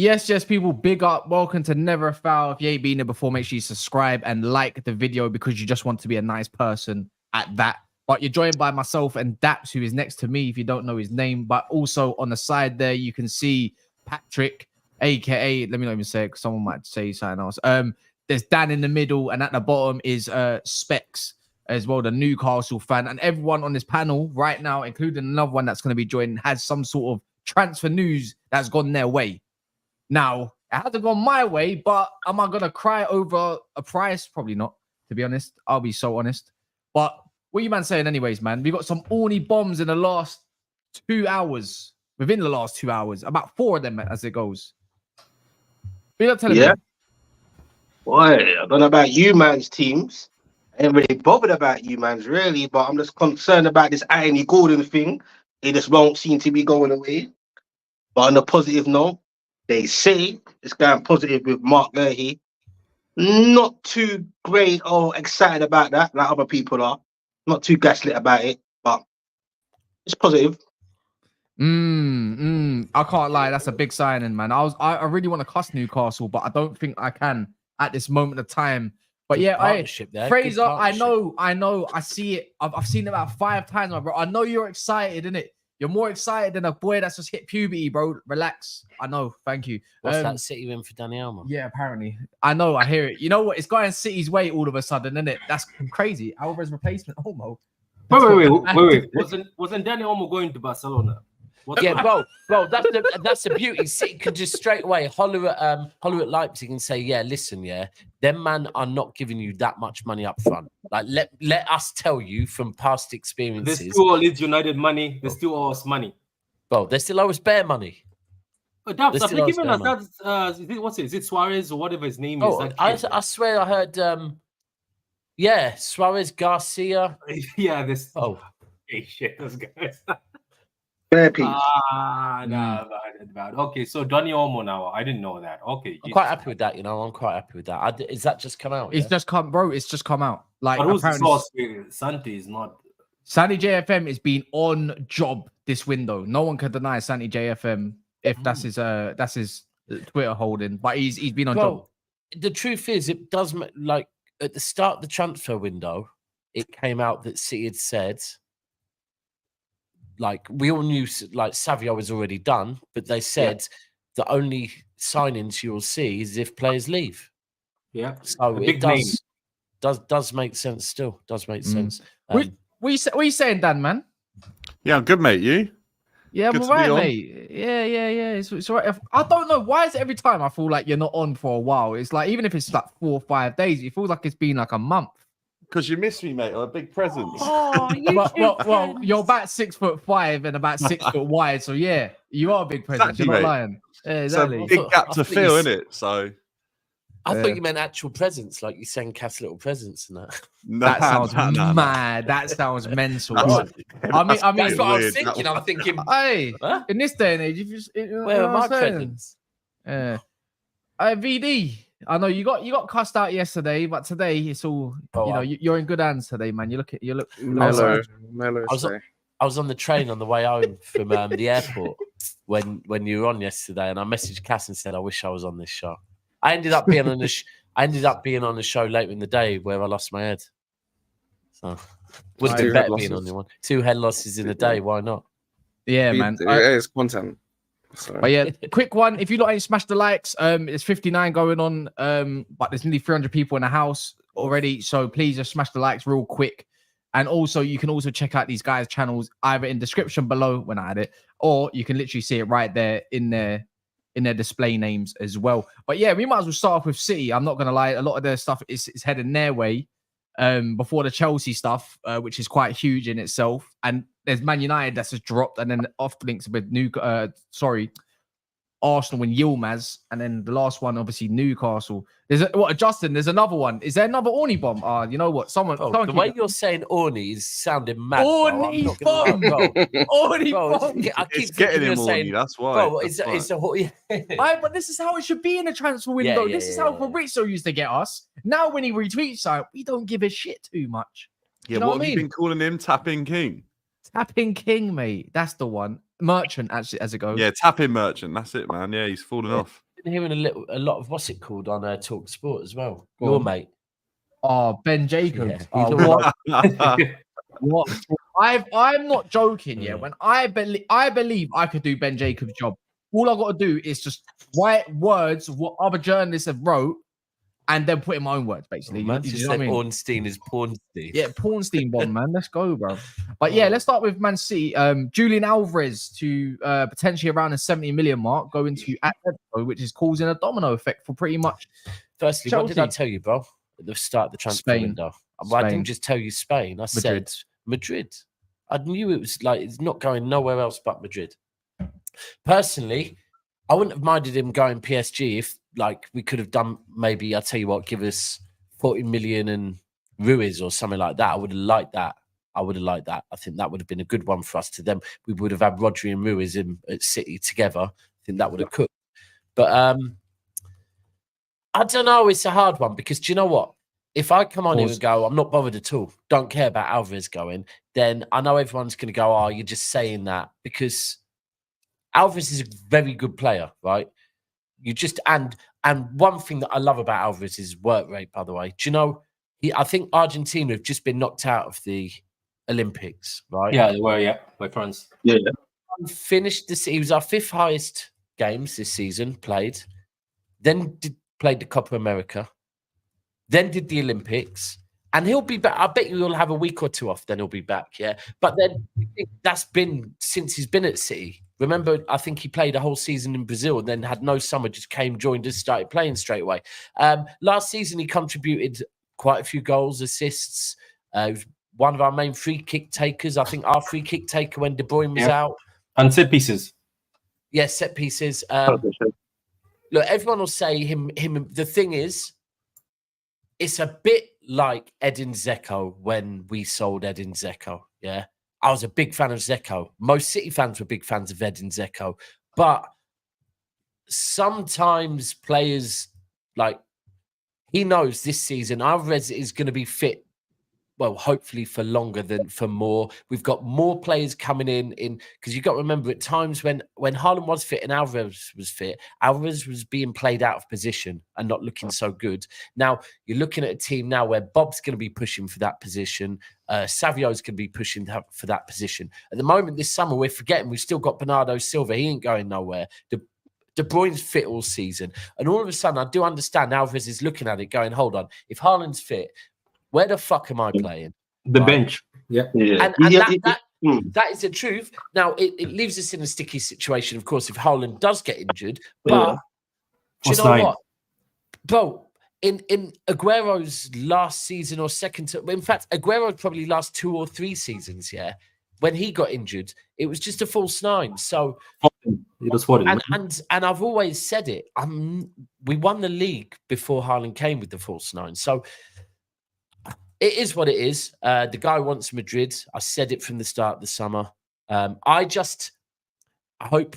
Yes, people, big up. Welcome to Never a Foul. If you ain't been there before, make sure you subscribe and like the video because you just want to be a nice person at that. But you're joined by myself and Daps, who is next to me if you don't know his name. But also on the side there, you can see Patrick, aka, let me not even say it because someone might say something else. There's Dan in the middle, and at the bottom is Specs as well, the Newcastle fan. And everyone on this panel right now, including another one that's going to be joining, has some sort of transfer news that's gone their way. Now, it hasn't gone my way, but am I going to cry over a price? Probably not, to be honest. I'll be so honest. But what are you man saying anyways, man? We got some Orny bombs in the last 2 hours. Within the last 2 hours. About 4 of them as it goes. What are you telling me? Boy, I don't know about you man's teams. I ain't really bothered about you man's really, but I'm just concerned about this Anthony Gordon thing. It just won't seem to be going away. But on a positive note, they say it's going positive with Marc Guehi. Not too great or excited about that, like other people are. Not too gaslit about it, but it's positive. I can't lie. That's a big signing, man. I really want to cuss Newcastle, but I don't think I can at this moment of time. But Good yeah, there. Fraser, I know. I see it. I've seen it about 5 times, my bro. I know you're excited, innit? You're more excited than a boy that's just hit puberty, bro. Relax. I know. Thank you. What's that City win for Dani Olmo? Yeah, apparently. I know. I hear it. You know what? It's going City's way all of a sudden, isn't it? That's crazy. Alvarez replacement, Olmo. Wait. Wasn't Dani Olmo going to Barcelona? Bro, that's the beauty. City could just straight away holler at Leipzig and say, yeah, listen, them man are not giving you that much money up front. Like let us tell you from past experiences. They still owe Leeds United money. They still owe us money. Bro, they still owe us bare money. Daps, have they given us that? Is it Suarez or whatever his name is? I swear I heard Suarez, Garcia. Yeah, this hey shit, those guys. No, bad. Okay, so Dani Olmo now. I didn't know that. Okay, I'm quite happy with that. I'm quite happy with that. Is that just come out? It's just come, bro. It's just come out. Like, but who's the source? Santi is not. Santi JFM has been on job this window. No one can deny Santi JFM if that's his Twitter holding. But he's been on job. The truth is, it does like at the start of the transfer window, it came out that City had said. Like, we all knew, like, Savio was already done, but they said the only signings you'll see is if players leave. Yeah. So it does make sense still. Does make sense. What are you saying, Dan, man? Yeah, I'm good, mate. You? Yeah, I'm all right, mate. Yeah. It's all right. I don't know. Why is it every time I feel like you're not on for a while? It's like, even if it's like 4 or 5 days, it feels like it's been like a month. Because you miss me, mate, or a big present. Oh, well, you're about 6'5" and about 6 foot wide, so yeah, you are a big present. Exactly, you're not mate. lying. Yeah, exactly. It's a big gap to fill, isn't it? So I thought you meant actual presents, like you send Cass little presents and that. That sounds mad. That sounds mental. I mean, that's what I was thinking. I'm thinking, hey, in this day and age, where are my presents? VD. I know you got cussed out yesterday, but today it's all you're in good hands today, man. You look mellow. I was on the train on the way home from the airport when you were on yesterday, and I messaged Cass and said I wish I was on this show. I ended up being on the show later in the day where I lost my head. So would have been better being on the one. 2 head losses in a day. Why not? Yeah, man. It's content. But yeah, quick one. If you lot ain't smashed the likes, there's 59 going on, but there's nearly 300 people in the house already. So please just smash the likes real quick. And also, you can also check out these guys' channels either in description below when I add it, or you can literally see it right there in their display names as well. But yeah, we might as well start off with City. I'm not gonna lie, a lot of their stuff is heading their way. Before the Chelsea stuff, which is quite huge in itself, and there's Man United that's just dropped, and then off links with Arsenal and Yilmaz, and then the last one, obviously Newcastle. Justin? There's another one. Is there another Orny bomb? You know what? Someone the way you're saying Orny is sounding mad. Orny bomb. Orny bomb. I keep getting him saying, that's why. Bro, but this is how it should be in a transfer window. This is how Fabrizio used to get us. Now when he retweets something, we don't give a shit too much. Yeah, what have you been calling him? Tapping King? Tapping King, mate. That's the one. Merchant, actually, as it goes. Yeah, tapping Merchant. That's it, man. Yeah, he's falling off. been hearing a lot of what's it called on Talk Sport as well. Go Your on. mate. Oh, Ben Jacobs. Yeah, Oh, what? I'm not joking. Yeah, when I believe I could do Ben Jacobs' job. All I got to do is just write words of what other journalists have wrote, and then put in my own words, basically. Man, you just know what said I mean? Ornstein is Pornstein. Yeah, Pornstein bomb, man. Let's go, bro. But yeah, let's start with Man City. Julian Alvarez to potentially around the 70 million mark going to Atletico, which is causing a domino effect for pretty much. Firstly, Chelsea. what did I tell you, bro? At the start of the transfer window. Well, I didn't just tell you Spain. I said Madrid. I knew it was like it's not going nowhere else but Madrid. Personally, I wouldn't have minded him going PSG if, like, we could have done maybe, I'll tell you what, give us 40 million and Ruiz or something like that. I would have liked that. I think that would have been a good one for us to them. We would have had Rodri and Ruiz at City together. I think that would have cooked. But I don't know. It's a hard one because do you know what? If I come on here and go, I'm not bothered at all, don't care about Alvarez going, then I know everyone's going to go, oh, you're just saying that because Alvarez is a very good player, right? You just and one thing that I love about Alvarez is work rate, by the way. Do you know, I think Argentina have just been knocked out of the Olympics, right? Yeah, they were, yeah, by France. Yeah. Finished this, he was our 5th highest games this season played, then played the Copa America, then did the Olympics, and he'll be back. I bet you he'll have a week or two off, then he'll be back, yeah? But then that's been since he's been at City. Remember, I think he played a whole season in Brazil and then had no summer, just came, joined us, started playing straight away. Last season, he contributed quite a few goals, assists. He was one of our main free kick takers. I think our free kick taker when De Bruyne was out. And set pieces. Yeah, set pieces. Look, everyone will say him. The thing is, it's a bit like Edin Dzeko when we sold Edin Dzeko, yeah? I was a big fan of Dzeko. Most City fans were big fans of Edin Dzeko. But sometimes players, like, he knows this season Alvarez is going to be fit, well, hopefully for longer than for more. We've got more players coming in because you've got to remember at times when Haaland was fit and Alvarez was fit, Alvarez was being played out of position and not looking so good. Now, you're looking at a team now where Bob's going to be pushing for that position. Savio's going to be pushing for that position. At the moment this summer, we're forgetting we've still got Bernardo Silva. He ain't going nowhere. De Bruyne's fit all season. And all of a sudden, I do understand Alvarez is looking at it going, hold on, if Haaland's fit, where the fuck am I playing? The bench. Yeah. And that is the truth. Now, it leaves us in a sticky situation, of course, if Haaland does get injured. But do you know what? Bro, in Aguero's last season or second, in fact, Aguero's probably last 2 or 3 seasons, yeah, when he got injured, it was just a false 9. So, and I've always said it. We won the league before Haaland came with the false 9. So, it is what it is. The guy wants Madrid. I said it from the start of the summer. I hope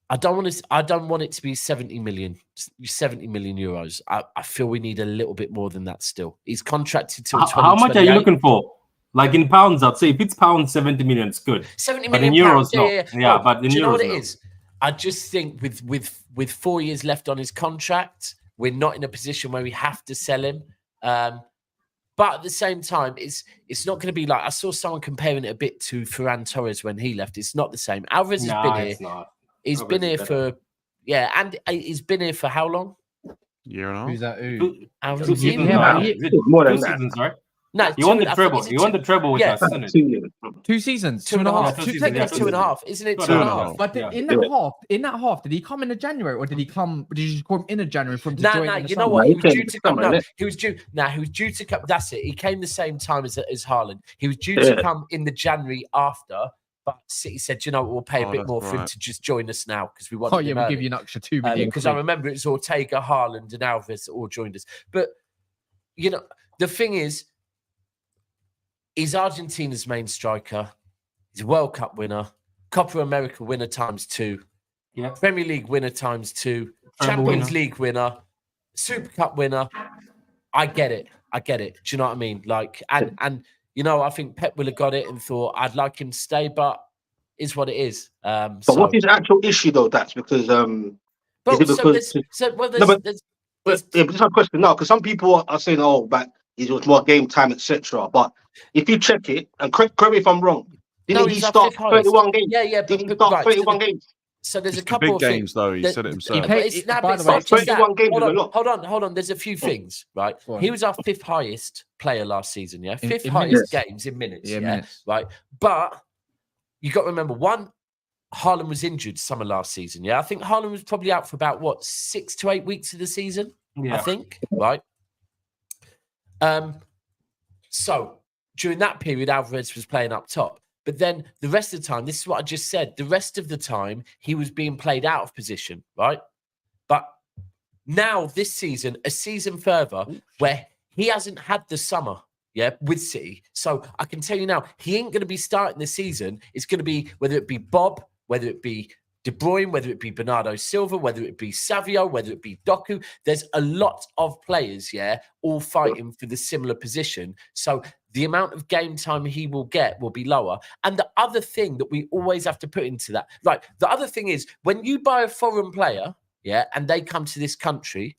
I don't want it to be 70 million euros. I feel we need a little bit more than that still. He's contracted till 2028. How much are you looking for? Like in pounds, I'd say if it's pounds, 70 million, it's good. 70 but million in euros, pounds, no. Yeah, but in do you euros, know what it no. is? I just think with 4 years left on his contract, we're not in a position where we have to sell him. But at the same time, it's not going to be like I saw someone comparing it a bit to Ferran Torres when he left. It's not the same. Alvarez has been here. Not. He's Alvarez been here for and he's been here for how long? Year and a half. Who's that? Who? Alvarez. 2 seasons, More than 2 that. seasons, right? No, You won the treble. You won the treble with us, isn't it? 2 seasons, 2 and a half. Yeah, 2 Technically seasons. 2.5, isn't it? 2 and a 2.5. half. But in that half, did he come in January or did you just call him in January from to join? No, in the you know summer? what? He He was came due to to come. come, No, innit? he was due to come. That's it. He came the same time as Haaland. He was due to come in the January after, but City said, you know, we'll pay a bit more for him to just join us now because we want. Oh yeah, we'll give you an extra 2 million. Because I remember it's Ortega, Haaland, and Alvarez that all joined us. But you know, the thing is. He's Argentina's main striker. He's a World Cup winner, Copa America winner ×2, Premier League winner ×2, Champions League winner, Super Cup winner. I get it. Do you know what I mean? Like, and you know, I think Pep will have got it and thought I'd like him to stay, but it's what it is. But what's his actual issue though? That's because Is it because? There's But it's a question now because some people are saying, "Oh, but it was more game time, etc." But if you check it, and correct me if I'm wrong, didn't he start 31 games? Yeah. Didn't he start 31 games? So there's It's a couple big of games, things. though. He said it himself. It's not by the way, 31 games is a lot. Hold on. There's a few things, right? He was our 5th highest player last season, yeah? 5th in highest minutes. games in minutes, Yeah, yeah? minutes. Right. But you got to remember, Haaland was injured summer last season, yeah? I think Haaland was probably out for about, 6 to 8 weeks of the season, I think, right? So during that period, Alvarez was playing up top. But then the rest of the time, this is what I just said, the rest of the time, he was being played out of position, right? But now this season, a season further, where he hasn't had the summer, with City. So I can tell you now, he ain't going to be starting the season. It's going to be, whether it be Bob, whether it be De Bruyne, whether it be Bernardo Silva, whether it be Savio, whether it be Doku. There's a lot of players, all fighting for the similar position. So the amount of game time he will get will be lower. And the other thing that we always have to put into that, right? The other thing is when you buy a foreign player, and they come to this country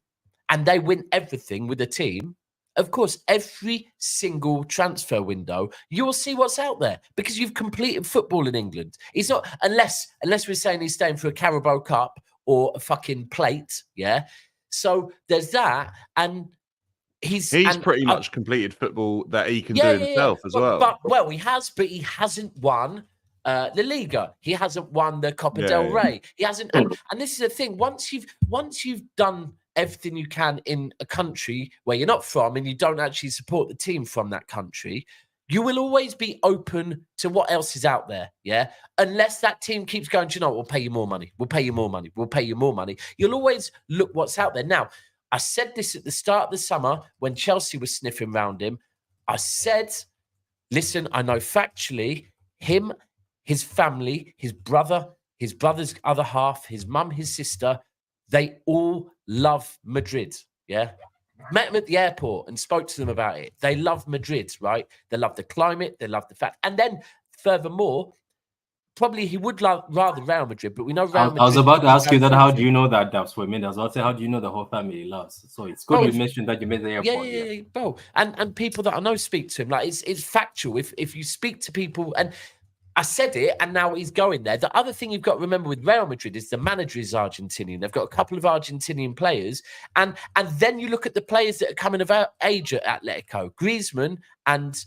and they win everything with a team, of course, every single transfer window, you will see what's out there because you've completed football in England. It's not, unless we're saying he's staying for a Carabao Cup or a fucking plate, So there's that, and he's pretty much completed football that he can do himself as well. But he has, but he hasn't won La Liga. He hasn't won the Copa del Rey. He hasn't, and this is the thing. Once you've done everything you can in a country where you're not from and you don't actually support the team from that country, you will always be open to what else is out there, Unless that team keeps going, do you know what, we'll pay you more money. We'll pay you more money. We'll pay you more money. You'll always look what's out there. Now, I said this at the start of the summer when Chelsea was sniffing around him. I said, listen, I know factually him, his family, his brother's other half, his mum, his sister, they all love Madrid, Met them at the airport and spoke to them about it. They love Madrid, right? They love the climate. They love the fact. And then, furthermore, probably he would rather Real Madrid, but we know Real Madrid. I was about to ask you that. How do you know that? That's what I mean. I was about to say, how do you know the whole family loves? So it's good you mentioned that you made the airport. Yeah, bro. And people that I know speak to him. Like it's factual. If you speak to people, and I said it, and now he's going there. The other thing you've got to remember with Real Madrid is the manager is Argentinian. They've got a couple of Argentinian players, and then you look at the players that are coming of age at Atletico, Griezmann, and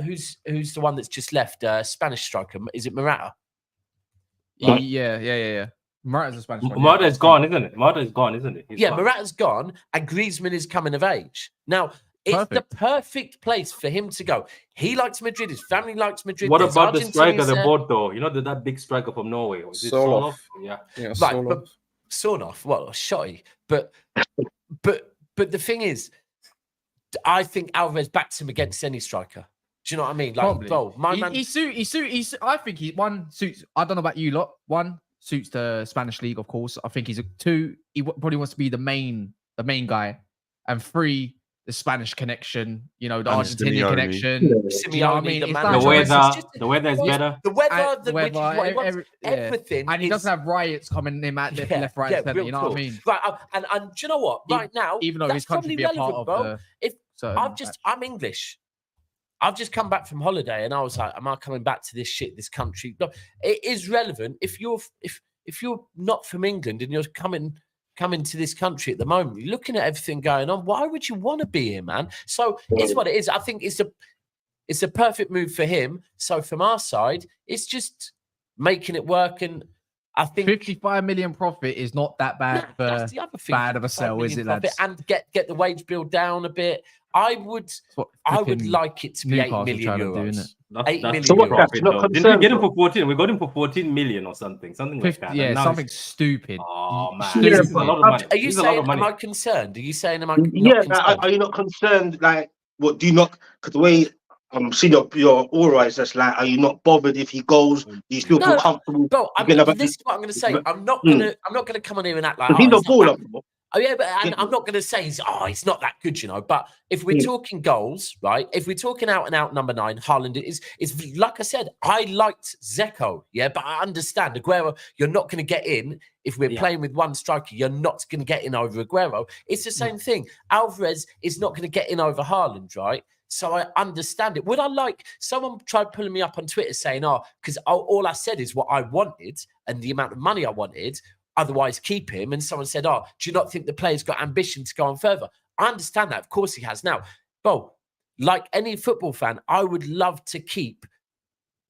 who's the one that's just left? Spanish striker, is it Morata? Yeah. Morata's a Spanish striker. Morata's gone, isn't it? Morata's gone, isn't it? Morata's gone, and Griezmann is coming of age now. It's the perfect place for him to go. He likes Madrid. His family likes Madrid. What about the striker they bought, though? You know, that big striker from Norway. Was it Soloff? Yeah, right. But Soloff, well, shotty. But the thing is, I think Alvarez backs him against any striker. Do you know what I mean? Like, bro, my man. I think he one suits. I don't know about you lot. One suits the Spanish league, of course. I think he's two. He probably wants to be the main guy, and three. The Spanish connection, the Argentinian connection. You know what I mean? The weather is better. The weather, everything. And he doesn't have riots coming in at left, right, center. You know what I mean? Right, and do you know what? Right now, even though his country be a part of I'm English. I've just come back from holiday, and I was like, "Am I coming back to this country?" No, it is relevant if you're not from England and you're coming to this country at the moment, you're looking at everything going on. Why would you want to be here, man? So it's what it is. I think it's a perfect move for him. So from our side, it's just making it work. And I think 55 million profit is not that bad bad of a sell, is it, lads? And get the wage bill down a bit. I would like it to be 8 million euros. 8 million euros. Didn't we get him for 14? We got him for 14 million or something like that. Yeah, something stupid. Oh man, stupid. A lot of money. Are you saying? Am I concerned? Are you saying? Am I? Are you not concerned? Like, what do you not? Because the way I'm seeing your aura is just like, are you not bothered if he goes? Do you still feel comfortable? Bro, this is what I'm going to say. I'm not going to come on here and act like he's not baller. Oh yeah, but I'm not going to say he's not that good, you know. But if we're talking goals, right? If we're talking out and out number 9, Haaland is like I said. I liked Zeko, yeah, but I understand Aguero. You're not going to get in if we're playing with one striker. You're not going to get in over Aguero. It's the same thing. Alvarez is not going to get in over Haaland, right? So I understand it. Would I like someone tried pulling me up on Twitter saying, because all I said is what I wanted and the amount of money I wanted. Otherwise, keep him. And someone said, do you not think the player's got ambition to go on further? I understand that. Of course he has. Now, well, like any football fan, I would love to keep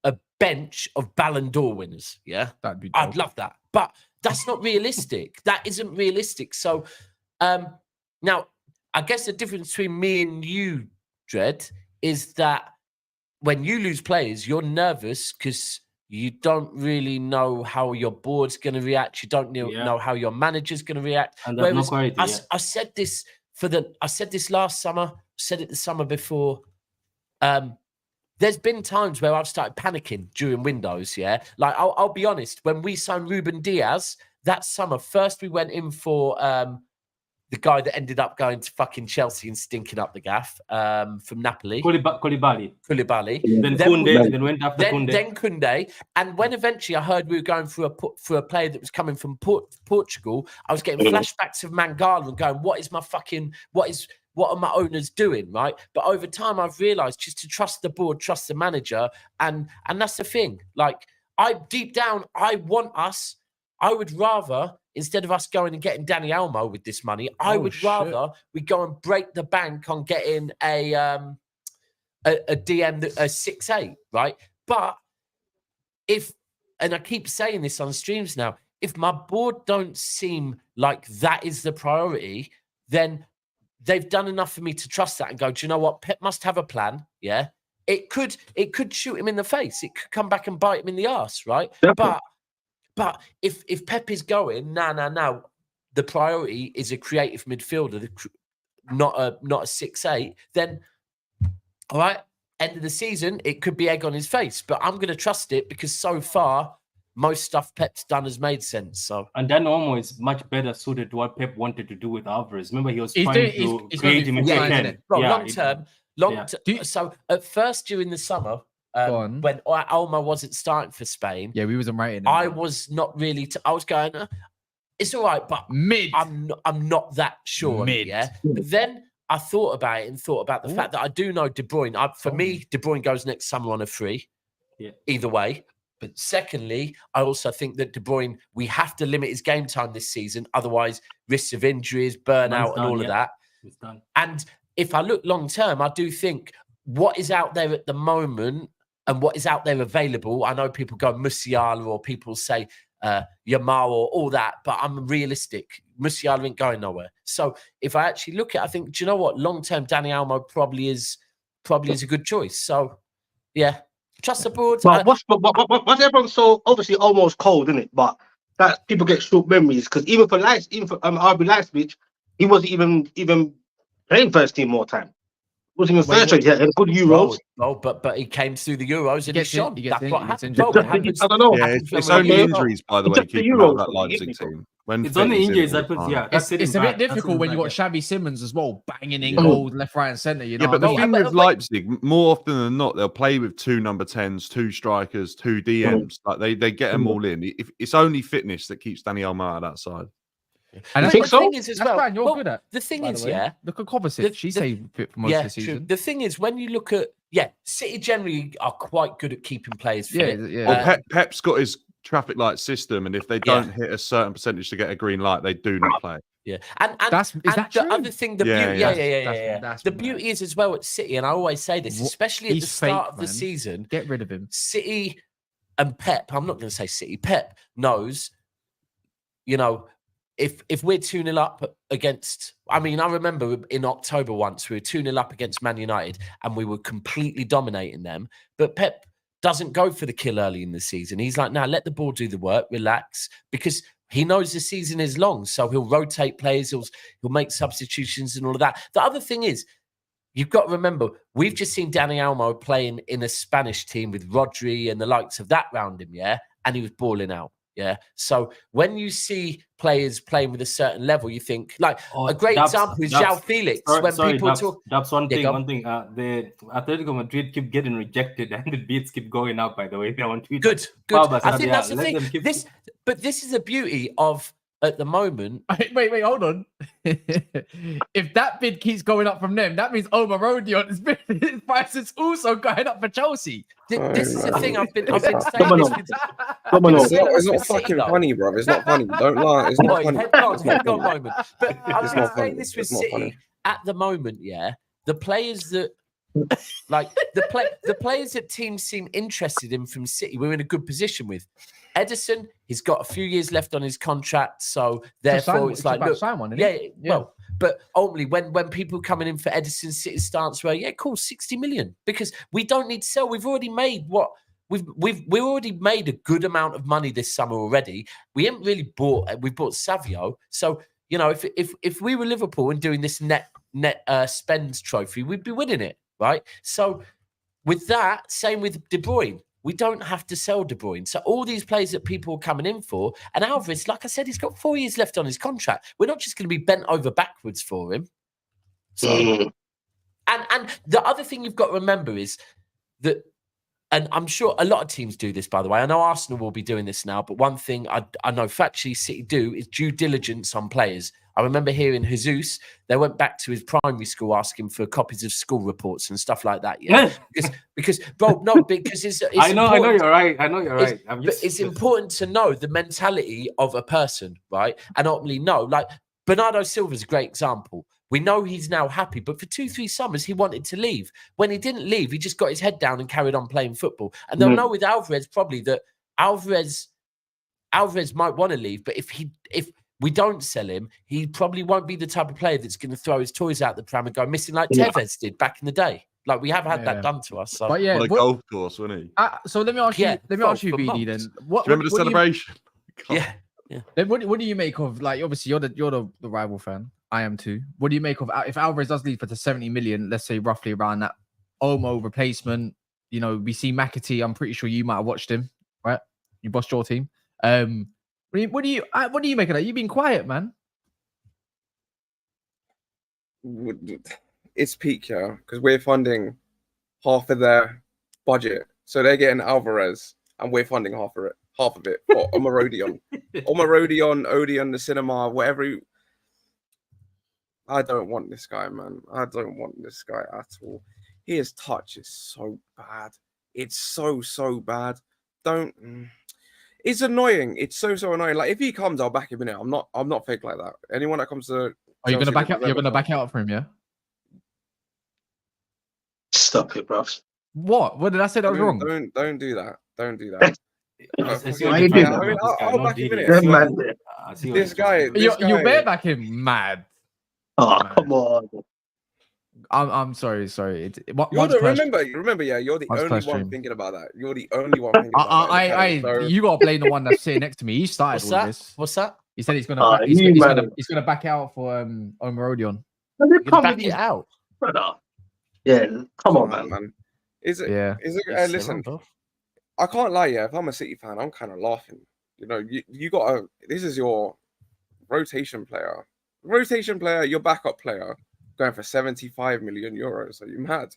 a bench of Ballon d'Or winners. Yeah, that'd be dope. I'd love that. But that's not realistic. That isn't realistic. So now, I guess the difference between me and you, Dread, is that when you lose players, you're nervous because you don't really know how your board's going to react. You don't know how your manager's going to react. And there's no quality, I said this I said this last summer, said it the summer before. There's been times where I've started panicking during windows, yeah? Like, I'll be honest, when we signed Ruben Diaz that summer, first we went in for the guy that ended up going to fucking Chelsea and stinking up the gaff from Napoli. Koulibaly. Then Koundé, then went after Koundé. Then Koundé. And when eventually I heard we were going for a player that was coming from Portugal, I was getting flashbacks of Mangala and going, what are my owners doing, right? But over time, I've realised just to trust the board, trust the manager, and that's the thing. Like, deep down, I would rather, instead of us going and getting Dani Olmo with this money, I would rather we go and break the bank on getting a DM, a 6'8", right? But and I keep saying this on streams now, if my board don't seem like that is the priority, then they've done enough for me to trust that and go, do you know what? Pep must have a plan, yeah? It could shoot him in the face. It could come back and bite him in the arse, right? Definitely. But if Pep is going, no, the priority is a creative midfielder, not a 6'8", then, all right, end of the season, it could be egg on his face. But I'm going to trust it because so far, most stuff Pep's done has made sense. So, and then Olmo is much better suited to what Pep wanted to do with Alvarez. Remember, he was trying to create him into 10. Long term. So at first during the summer, when Olmo wasn't starting for Spain, we wasn't rating him. I was not really. I was going, it's all right, but mid. I'm not that sure. Mid. Yeah. But then I thought about it and thought about the fact that I do know De Bruyne. For me, De Bruyne goes next summer on a free. Yeah. Either way. But secondly, I also think that De Bruyne, we have to limit his game time this season. Otherwise, risks of injuries, burnout, and all of that. It's done. And if I look long term, I do think what is out there at the moment and what is out there available, I know people go Musiala or people say Yamal or all that, but I'm realistic. Musiala ain't going nowhere. So if I actually look at it, I think, do you know what? Long term, Dani Olmo probably is a good choice. So, yeah. Trust the board. But what's everyone so obviously almost cold, isn't it? But that people get short memories because even for RB Leipzig, he wasn't even playing first team more time. Wasn't even first choice. He had good Euros. But he came through the Euros and he shone. That's what happened. I don't know. Yeah, it's only injuries, by the way, keeping out that Leipzig team. It's only injuries. It's a bit difficult when you got Xavi Simons as well, banging in goals left, right, and centre. You know, but the thing with Leipzig, more often than not, they'll play with 2 number 10s, 2 strikers, 2 DMs. Like they get them all in. It's only fitness that keeps Dani Olmo out of that side. And I think so. Thing is as well, you're good at. The thing is, look at Kovacic. She's fit for most of the season. True. The thing is, when you look at City generally are quite good at keeping players fit. Well, Pep's got his traffic light system, and if they don't hit a certain percentage to get a green light, they do not play. Yeah, and the other thing, the beauty, the beauty is as well at City, and I always say this, especially at the start of the season, get rid of him. City and Pep. I'm not going to say City. Pep knows, you know. If we're 2-0 up against, I remember in October once we were 2-0 up against Man United and we were completely dominating them. But Pep doesn't go for the kill early in the season. He's like, now let the ball do the work, relax, because he knows the season is long. So he'll rotate players, he'll make substitutions and all of that. The other thing is, you've got to remember, we've just seen Dani Olmo playing in a Spanish team with Rodri and the likes of that round him, and he was balling out. Yeah. So when you see players playing with a certain level, you think like Oh, a great example is João Felix. Sorry, People that's, talk, that's one Yeah, thing. go on. One thing. The Atletico Madrid keep getting rejected, and the beats keep going up. By the way, they're on Twitter. Good. Baba I said, think yeah, that's the let thing. them keep- But this is the beauty of at the moment. Wait, hold on. If that bid keeps going up from them, that means OMORODION his price is also going up for Chelsea. This is the thing I've been saying. Come on, This on. with, Come on, I've on. been saying It's this not with City, fucking though. funny, bro. It's not funny. Don't lie. It's not Boy, funny. head on It's not funny. moment. But I've It's been not saying funny. this with It's not City funny. at the moment. Yeah, the players that like the players that teams seem interested in from City, we're in a good position with. Edison, he's got a few years left on his contract, so therefore it's like, look, sign one, well, but ultimately when people coming in for Edison, City's stance were, yeah, cool, 60 million, because we don't need to sell. We've already made what we've already made a good amount of money this summer already. We haven't really we've bought Savio, so you know, if we were Liverpool and doing this net spends trophy, we'd be winning it, right? So with that, same with De Bruyne. We don't have to sell De Bruyne. So all these players that people are coming in for, and Alvarez, like I said, he's got 4 years left on his contract. We're not just going to be bent over backwards for him. So, and the other thing you've got to remember is that, and I'm sure a lot of teams do this, by the way. I know Arsenal will be doing this now, but one thing I know factually City do is due diligence on players. I remember hearing Jesus, they went back to his primary school asking for copies of school reports and stuff like that. Yeah, because bro, no, because it's I know you're right. I know you're right. But it's important to know the mentality of a person, right? And ultimately know, like Bernardo Silva's a great example. We know he's now happy, but for 2-3 summers, he wanted to leave. When he didn't leave, he just got his head down and carried on playing football. And they'll know with Alvarez probably that Alvarez might want to leave, but if we don't sell him, he probably won't be the type of player that's going to throw his toys out the pram and go missing like Tevez did back in the day. Like we have had that done to us. So. But yeah, on a golf course, wasn't he? So let me ask you. Let me ask you, BD. Then, Do you remember the celebration? Yeah. Then what do you make of, like, obviously you're the rival fan. I am too. What do you make of if Alvarez does leave for the 70 million? Let's say roughly around that Olmo replacement. You know, we see McAtee. I'm pretty sure you might have watched him, right? You bossed your team. What do you make of that? You've been quiet, man. It's peak, yeah, because we're funding half of their budget, so they're getting Alvarez, and we're funding half of it for OMORODION, Odeon, the cinema, whatever. I don't want this guy, man. I don't want this guy at all. His touch is so bad. It's so bad. It's annoying. It's so annoying. Like if he comes, I'll back him in it. I'm not fake like that. Anyone that comes to, are you gonna back out? You're gonna back out for him, yeah? Stop it, bro. What did I say that was wrong? Don't do that. Don't do that. Why you doing that? I'll back him in it. This guy. You bear back him, mad. Oh, come on. I'm sorry. Remember, yeah, you're the only one thinking about that. You're the only one thinking about that. You got to blame the one that's sitting next to me. He started all this. What's that? He said he's gonna back out for OMORODION. Back it out, brother. Yeah, come on, man. Is it? Yeah. Is it? Listen, I can't lie. Yeah, if I'm a City fan, I'm kind of laughing. You know, you got to. This is your rotation player, your backup player, going for 75 million euros. Are you mad?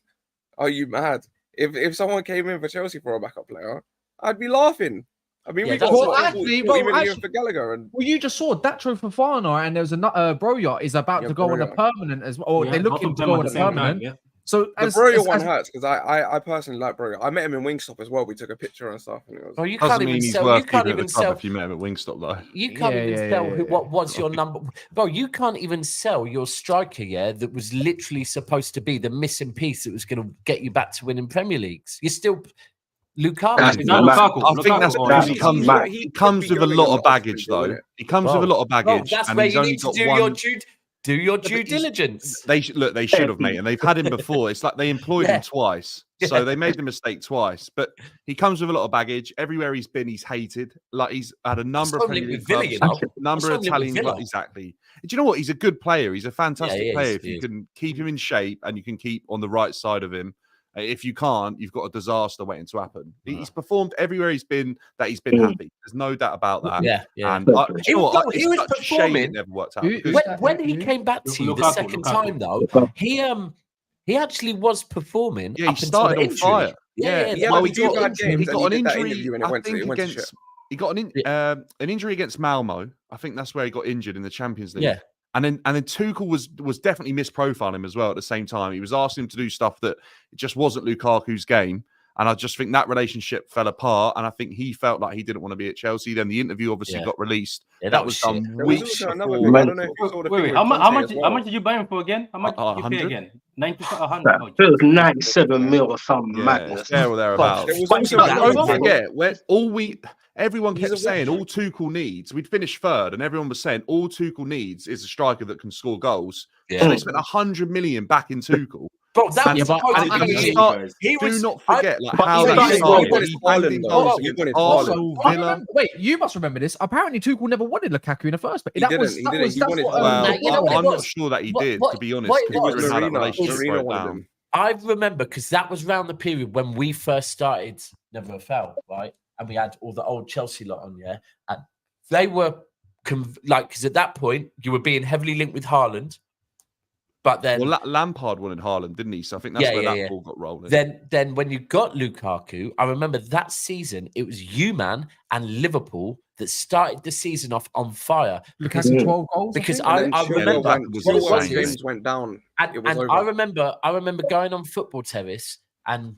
Are you mad? If someone came in for Chelsea for a backup player, I'd be laughing. I mean, we got for Gallagher, and you just saw Datro Fofana, and there was another Broya is about to go on a permanent as well. Or they're looking to go on a permanent. So the Broya one hurts because I personally like Broya. I met him in Wingstop as well. We took a picture and stuff. And it was, oh, you can't even sell. You can't even sell. If you met him at Wingstop, though, you can't even sell. What was your number, bro? You can't even sell your striker. Yeah, that was literally supposed to be the missing piece that was going to get you back to winning Premier Leagues. You're still. Lukaku. I think that's because he comes with a lot of baggage, though. He comes with a lot of baggage. That's where you need to do your due diligence. They should have, mate, and they've had him before. It's like they employed him twice, so they made the mistake twice. But he comes with a lot of baggage. Everywhere he's been, he's hated. Like he's had a number of Premier League clubs, number of Italian clubs. Exactly. Do you know what? He's a good player. He's a fantastic player. If you can keep him in shape and you can keep on the right side of him. If you can't, you've got a disaster waiting to happen. He's performed everywhere he's been happy. There's no doubt about that. Yeah. And He was such a shame it performing. never worked out. Who- because When he came back to you the Lukaku, second Lukaku. time, though, he actually was performing. yeah, he up until started the on injury. fire. Yeah. He had Well, a few bad games he got an and he did that injury. interview and it I went to think shit. against he got an injury against Malmo. I think that's where he got injured in the Champions League. Yeah. And then Tuchel was definitely misprofiling him as well at the same time. He was asking him to do stuff that just wasn't Lukaku's game. And I just think that relationship fell apart. And I think he felt like he didn't want to be at Chelsea. Then the interview obviously got released. Yeah, that was done There was weeks also another before. thing. I don't know if you saw the Wait, thing how with much? Conte as well. How much did you buy him for again? How much did you pay 100? again? 90, 100. That Oh, it was 97 mil or some madness. There or thereabouts. There was But also it's another not- Don't thing. forget, everyone He's kept a saying winner. all Tuchel needs. We'd finished third, and everyone was saying all Tuchel needs is a striker that can score goals. Yeah. So they spent 100 million back in Tuchel. Bro, that And- was but- supposed and to if be- you start- he Do was. not forget like But how he he started- started. you wanted He banged in Haaland, goals though. You against wanted Arsenal, I Villa. remember, wait, you must remember this. Apparently, Tuchel never wanted Lukaku in the first place. He That didn't, was he that didn't. was He that's wanted what. Well, you know what it I'm not was? sure that he What- did, what- to be honest. what it It was considering how the Marino. relationship Marino broke wanted down. him. I remember because that was around the period when we first started Never Fell, right? And we had all the old Chelsea lot on, yeah. And they were because at that point you were being heavily linked with Haaland, but then Well, Lampard wanted Haaland, didn't he? So I think that's where that ball got rolling. then when you got Lukaku, I remember that season it was you, man, and Liverpool that started the season off on fire Lukaku 12 goals. because think? I And then Chilwell remember went- was Chilwell what and it was. James went down. And, It was and over. I remember going on Football Terrace and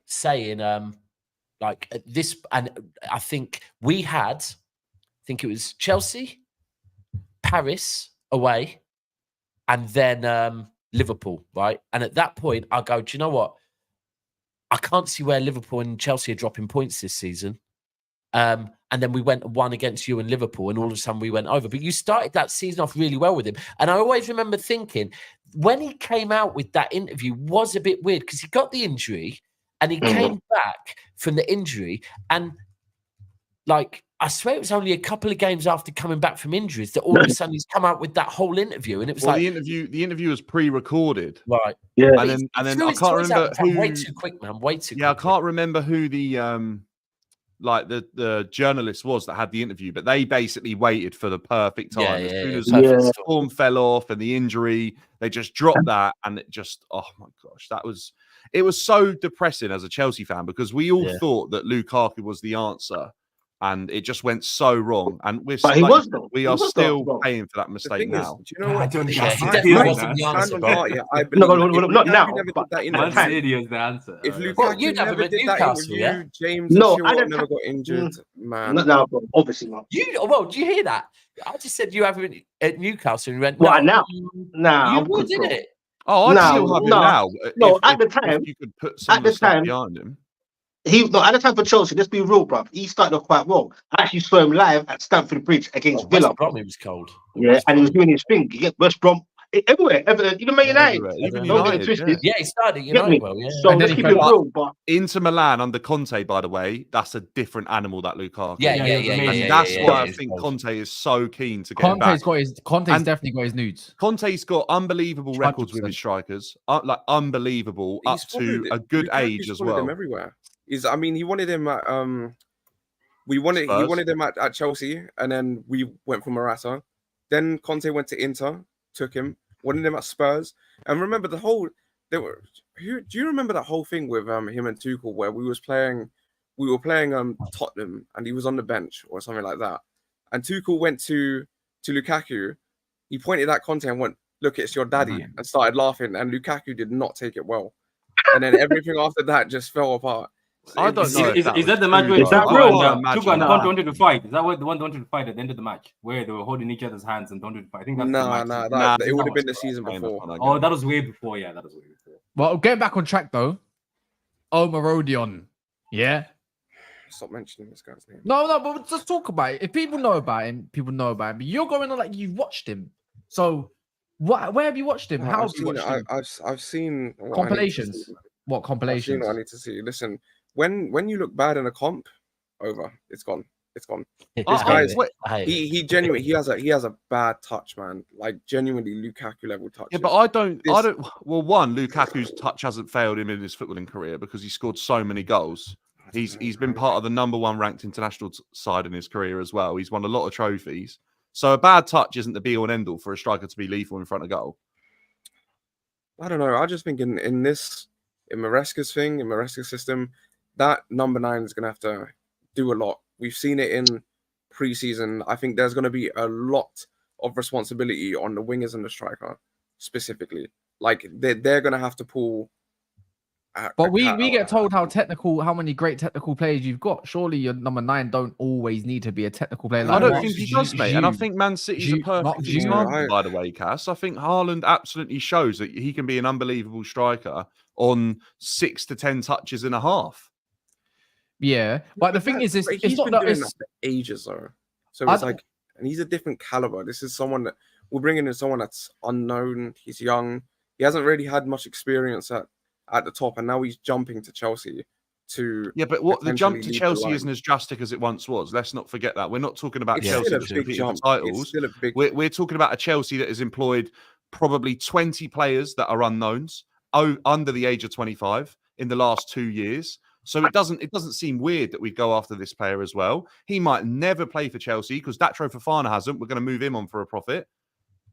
saying like this, and I think we had, I think it was Chelsea, Paris away, and then Liverpool, right? And at that point, I go, do you know what? I can't see where Liverpool and Chelsea are dropping points this season. And then we went and won against you and Liverpool, and all of a sudden we went over. But you started that season off really well with him. And I always remember thinking, when he came out with that interview was a bit weird because he got the injury and he came back from the injury. And like, I swear it was only a couple of games after coming back from injuries that all of a sudden he's come out with that whole interview. And it was Well, like, the interview was pre-recorded. right. Yeah. And then I can't remember who. Way too quick, man. Way too Yeah, I quick. can't remember who the the journalist was that had the interview, but they basically waited for the perfect time. As soon as perfect the form fell off and the injury, they just dropped that, and it just, oh my gosh, it was so depressing as a Chelsea fan because we all thought that Lukaku was the answer, and it just went so wrong. And we're But he like, was though. we He are was still though. paying for that The mistake thing is, now. do you know what? don't Yeah, he I definitely feel wasn't that. the Hand answer, on bro. heart, yeah, I No, believe no, that no, if not Lukaku now, never but did that Man interview, City is the answer. if Well, Lukaku you'd have him never at did that Newcastle, interview, yeah? James No, and at Chilwell the never time- got injured, man. Not now, bro. Obviously not. Well, do you hear that? I just said you have him at Newcastle and you went, Well, no, Nah, you I'm would, good, bro. didn't it? Oh, I'd No, still have him no. now. No, at the if time- you could put some at of the the stuff time- behind him. At the time for Chelsea, let's be real, bro. He started off quite well. I actually saw him live at Stamford Bridge against Villa. West Brom, he was cold. Yeah, West and he was Brom. doing his thing. You get West Brom everywhere, even Man United. Everywhere. Even Don't get it United, twisted. Yeah, he started at Get me? United well, yeah. So And then let's he keep it fell real, but Inter Milan under Conte, by the way, that's a different animal, that Lukaku. Yeah, And that's yeah, why yeah, I yeah, think yeah. Conte is so keen to get him back. Conte's And- definitely got his nudes. Conte's got unbelievable records with 100%. his strikers, like unbelievable, up He's to followed- a good Lukaku's age as followed well. him everywhere. I mean, he wanted him at he Spurs. wanted him at Chelsea, and then we went for Morata. Then Conte went to Inter, took him, wanted him at Spurs, and remember the whole. Do you remember that whole thing with him and Tuchel where we were playing Tottenham and he was on the bench or something like that, and Tuchel went to Lukaku, he pointed at Conte and went, "Look, it's your daddy," and started laughing, and Lukaku did not take it well, and then everything after that just fell apart. I don't know. Is that the match where Is that Tuchel real? and Imagine Conte that. wanted to fight? Is that what the one wanted to fight at the end of the match, where they were holding each other's hands and wanted to fight? I think that's the match. Nah, It would have that been the was season kind of before. fun, I Oh, guess. that was way before. Yeah, that was way before. Well, getting back on track though. OMORODION. Yeah. Stop mentioning this guy's name. No, but just talk about it. If people know about him, people know about him. But you're going on like you've watched him. So where have you watched him? How have you watched him? I've seen what I need to Compilations. see. What I've seen compilations? what I need to see. Listen, when you look bad in a comp, over, it's gone. It's gone. I This hate guy's it. I hate it. he genuinely he has a bad touch, man. Like genuinely Lukaku level touch. Yeah, but I don't. Well, one, Lukaku's touch hasn't failed him in his footballing career because he scored so many goals. He's been part of the #1 ranked international side in his career as well. He's won a lot of trophies. So a bad touch isn't the be all and end all for a striker to be lethal in front of goal. I don't know. I just think in Maresca's thing, in Maresca's system, that number 9 is gonna have to do a lot. We've seen it in preseason. I think there's gonna be a lot of responsibility on the wingers and the striker specifically. Like they're gonna have to pull. But we get told how many great technical players you've got. Surely your number 9 don't always need to be a technical player. I don't think he does, mate. And I think Man City's a perfect example, by the way, Cass. I think Haaland absolutely shows that he can be an unbelievable striker on 6 to 10 touches and a half. Yeah, but the thing is, he's not been that doing that for ages, though. So it's like, and he's a different caliber. This is someone that we're bringing in, someone that's unknown. He's young. He hasn't really had much experience at the top, and now he's jumping to Chelsea to but what the jump to Chelsea isn't as drastic as it once was. Let's not forget that. We're not talking about Chelsea that's competing for titles. We're talking about a Chelsea that has employed probably 20 players that are unknowns under the age of 25 in the last 2 years. So it doesn't seem weird that we go after this player as well. He might never play for Chelsea because Datro Fofana hasn't. We're going to move him on for a profit.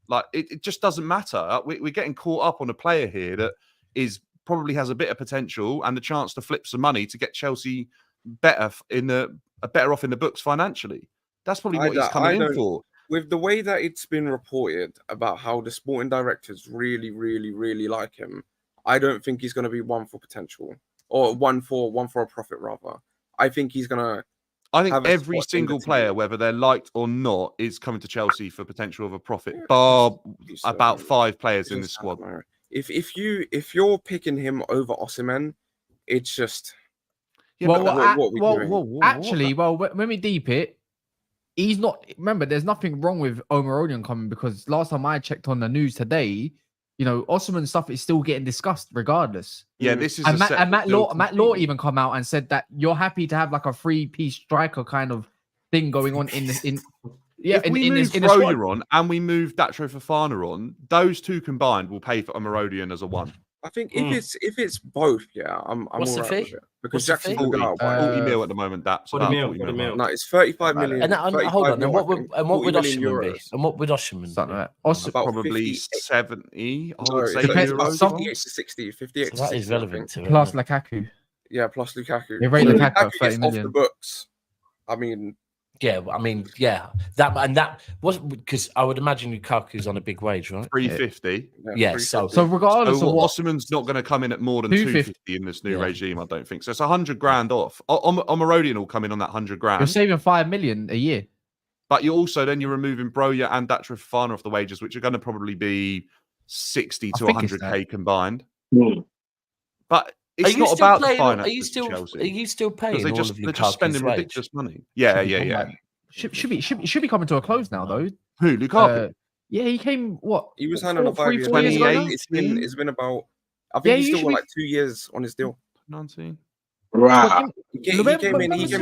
Like it just doesn't matter. We're getting caught up on a player here that probably has a bit of potential and the chance to flip some money to get Chelsea better off in the books financially. That's probably what he's coming in for. With the way that it's been reported about how the sporting directors really, really, really like him, I don't think he's going to be one for potential or one for a profit rather. I think he's going to. I think every single player, whether they're liked or not, is coming to Chelsea for potential of a profit. Bar about 5 players in this squad. If you're picking him over Osimhen, it's just. Yeah, actually, when we deep it, he's not. Remember, there's nothing wrong with OMORODION coming because last time I checked on the news today, Osimhen stuff is still getting discussed regardless. Yeah, this is Matt Law even come out and said that you're happy to have like a 3-piece striker kind of thing going on in. Yeah, if we move Broja on and we move Datro Fofana on, those two combined will pay for OMORODION as a 1. I think if it's both, yeah, I'm all right with it. Because Jackson 40 mil at the moment. That's 40 mil. No, it's 35 million. And hold on, and what would Osimhen be? And what would Osimhen be? Probably 70. I would say 58 to 60, 58 to 60. That is relevant to it. Plus Lukaku. Yeah, plus Lukaku. They rate Lukaku at 30 million. Off the books. I mean, that was because I would imagine Lukaku's on a big wage, right? 350. Yeah, so regardless of what, Osimhen's not going to come in at more than 250 in this new regime, I don't think. So it's 100 grand off. OMORODION will come in on that 100 grand. You're saving 5 million a year. But you're removing Broja and Datro Fofana off the wages, which are going to probably be 60 to 100k combined. But it's not about the finance. Are you still paying? They're just spending ridiculous money. Yeah. Should be coming to a close now, though. Who, Lukaku? Yeah, he came. What? He was signed on a 5-year deal. It's been about. I think he's still got like 2 years on his deal. 19. Right. He came in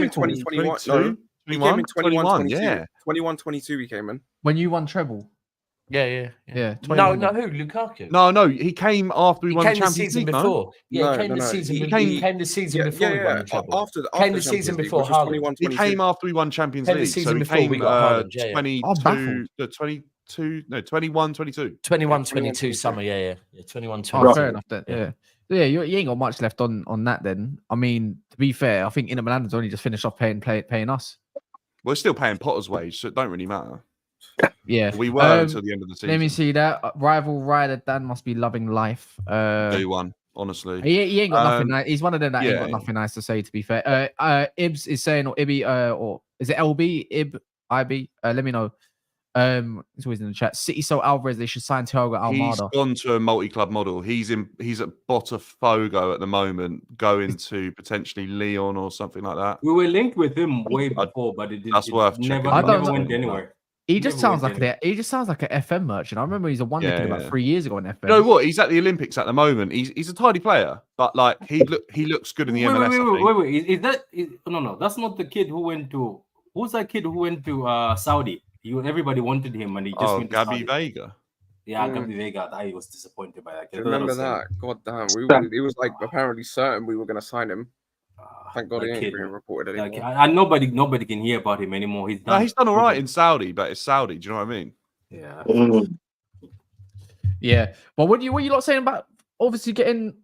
2021. No, he came in 21. Yeah, 21-22. He came in when you won treble. Yeah. No, who? Lukaku? No. He came after we won the Champions League. Before. Yeah, he came the season before. We won the treble. After came the season before. He came after we won Champions League. So he came 21, 22. 21, 22 summer. Yeah. 21, 22. Oh, fair enough then. Yeah. You ain't got much left on that then. I mean, to be fair, I think Inter Milan's only just finished off paying us. We're still paying Potter's wage, so it don't really matter. Yeah, we were until the end of the season. Let me see that rival rider Dan must be loving life. Day one, honestly. He ain't got nothing nice. He's one of them that ain't got nothing nice to say. To be fair, Ibs is saying or Ibby or is it LB Ib IB? Let me know. It's always in the chat. City sold Alvarez. They should sign Thiago Almada. He's gone to a multi-club model. He's at Botafogo at the moment, going to potentially Lyon or something like that. We were linked with him way before, but it never went anywhere. He just sounds like an FM merchant. I remember he's a one about 3 years ago in FM. You know what? He's at the Olympics at the moment. He's a tidy player, but like he looks good in the MLS. Wait. No. That's not the kid who went to Who's that kid who went to Saudi? Everybody wanted him, and he just went to Gabby Saudi. Vega. Yeah, Gabby Vega. I was disappointed by that kid. Remember that? God damn. It was like apparently certain we were going to sign him. Thank God he ain't being reported anymore. And nobody can hear about him anymore. He's done all right in Saudi, but it's Saudi. Do you know what I mean? Yeah. Yeah. But what are you lot saying about obviously getting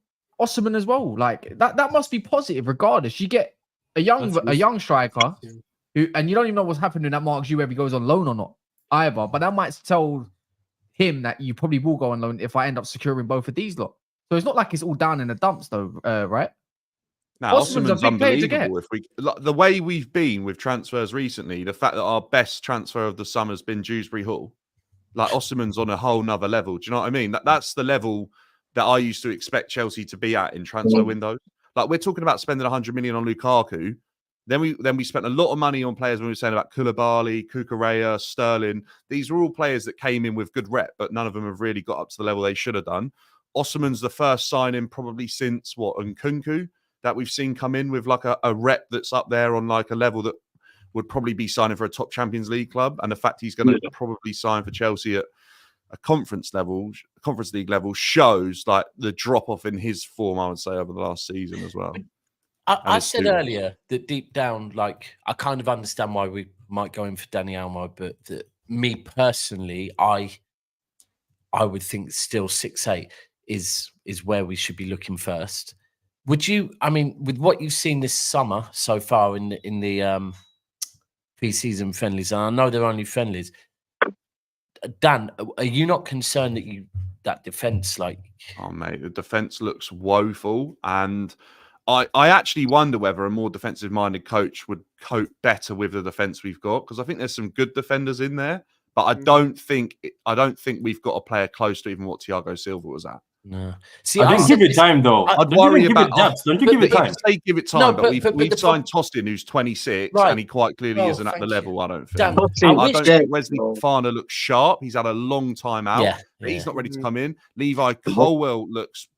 Osimhen as well? Like that must be positive regardless. You get a young striker who, and you don't even know what's happening at Marc whether he goes on loan or not either. But that might tell him that you probably will go on loan if I end up securing both of these lot. So it's not like it's all down in the dumps though, right? Now, Osimhen's unbelievable. The way we've been with transfers recently, the fact that our best transfer of the summer has been Dewsbury Hall, like Osimhen's on a whole nother level. Do you know what I mean? That's the level that I used to expect Chelsea to be at in transfer windows. Like we're talking about spending 100 million on Lukaku. Then we spent a lot of money on players when we were saying about Koulibaly, Cucurella, Sterling. These were all players that came in with good rep, but none of them have really got up to the level they should have done. Osimhen's the first signing probably since Nkunku that we've seen come in with like a rep that's up there on like a level that would probably be signing for a top Champions League club. And the fact he's going to probably sign for Chelsea at a Conference League level shows like the drop off in his form, I would say, over the last season as well. I said earlier that deep down, like I kind of understand why we might go in for Dani Olmo, but me personally, I would think still 6'8" is where we should be looking first. Would you? I mean, with what you've seen this summer so far in the pre-season friendlies, and I know they're only friendlies. Dan, are you not concerned that defense, like? Oh mate, the defense looks woeful, and I actually wonder whether a more defensive-minded coach would cope better with the defense we've got, because I think there's some good defenders in there, but I don't think we've got a player close to even what Thiago Silva was at. No, see, I don't give it time though. I'd worry about depth. Don't you give it time? Say give it time, but we've signed Tostin, who's 26, and he quite clearly isn't at the level. I don't think. Dan, I don't think Wesley Fofana looks sharp. He's had a long time out. He's not ready to come in. Levi Colwell looks.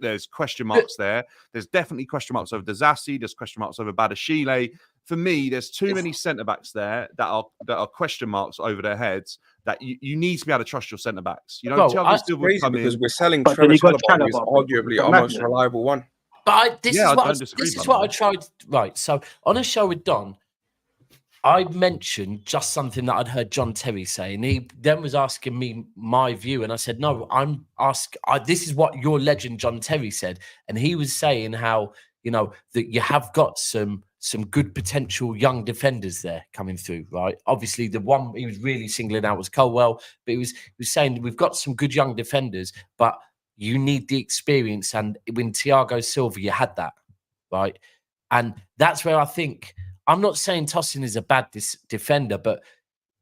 There's question marks there. There's definitely question marks over Dazassi. There's question marks over Badashile. For me, there's too many centre backs there that are question marks over their heads. That you need to be able to trust your centre backs. You know, Thiago Silva would come because we're selling Trevor Chalobah, who's arguably our most reliable one. But this is what I tried. Right, so on a show with Don, I mentioned just something that I'd heard John Terry say, and he then was asking me my view, and I said, no, this is what your legend John Terry said, and he was saying how, you know, that you have got some good potential young defenders there coming through, right? Obviously, the one he was really singling out was Colwell, but he was saying we've got some good young defenders, but you need the experience, and when Thiago Silva, you had that, right? And that's where I think. I'm not saying Tossin is a bad defender, but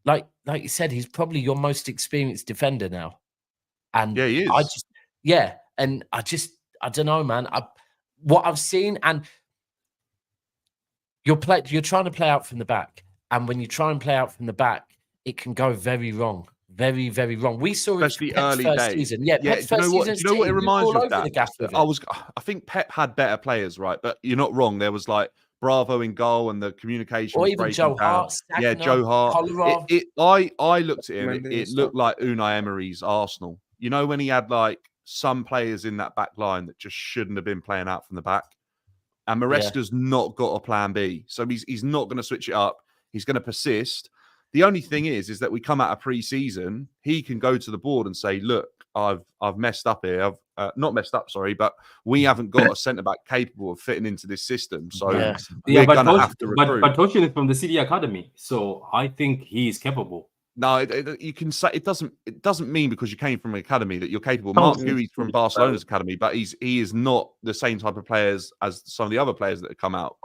like you said, he's probably your most experienced defender now. And yeah, he is. I don't know, man. What I've seen, and you're trying to play out from the back, and when you try and play out from the back, it can go very wrong. Very, very wrong. We saw especially Pep's early first days. Season. Yeah, Pep's first season. Do you know what it reminds me of that? I think Pep had better players, right? But you're not wrong. There was like Bravo in goal, and the communication. Or even Joe Hart. Yeah, Joe Hart. I looked at him. It looked like Unai Emery's Arsenal. You know, when he had like some players in that back line that just shouldn't have been playing out from the back. And Maresca's not got a plan B. So he's not going to switch it up. He's going to persist. The only thing is that we come out of pre-season, he can go to the board and say, look, I've messed up here. I've not messed up, sorry, but we haven't got a centre-back capable of fitting into this system. So we're going to have to recruit. But Toshin is from the City Academy, so I think he is capable. No, you can say it doesn't mean because you came from an academy that you're capable. Marc Guehi's from Barcelona's academy, but he is not the same type of players as some of the other players that have come out.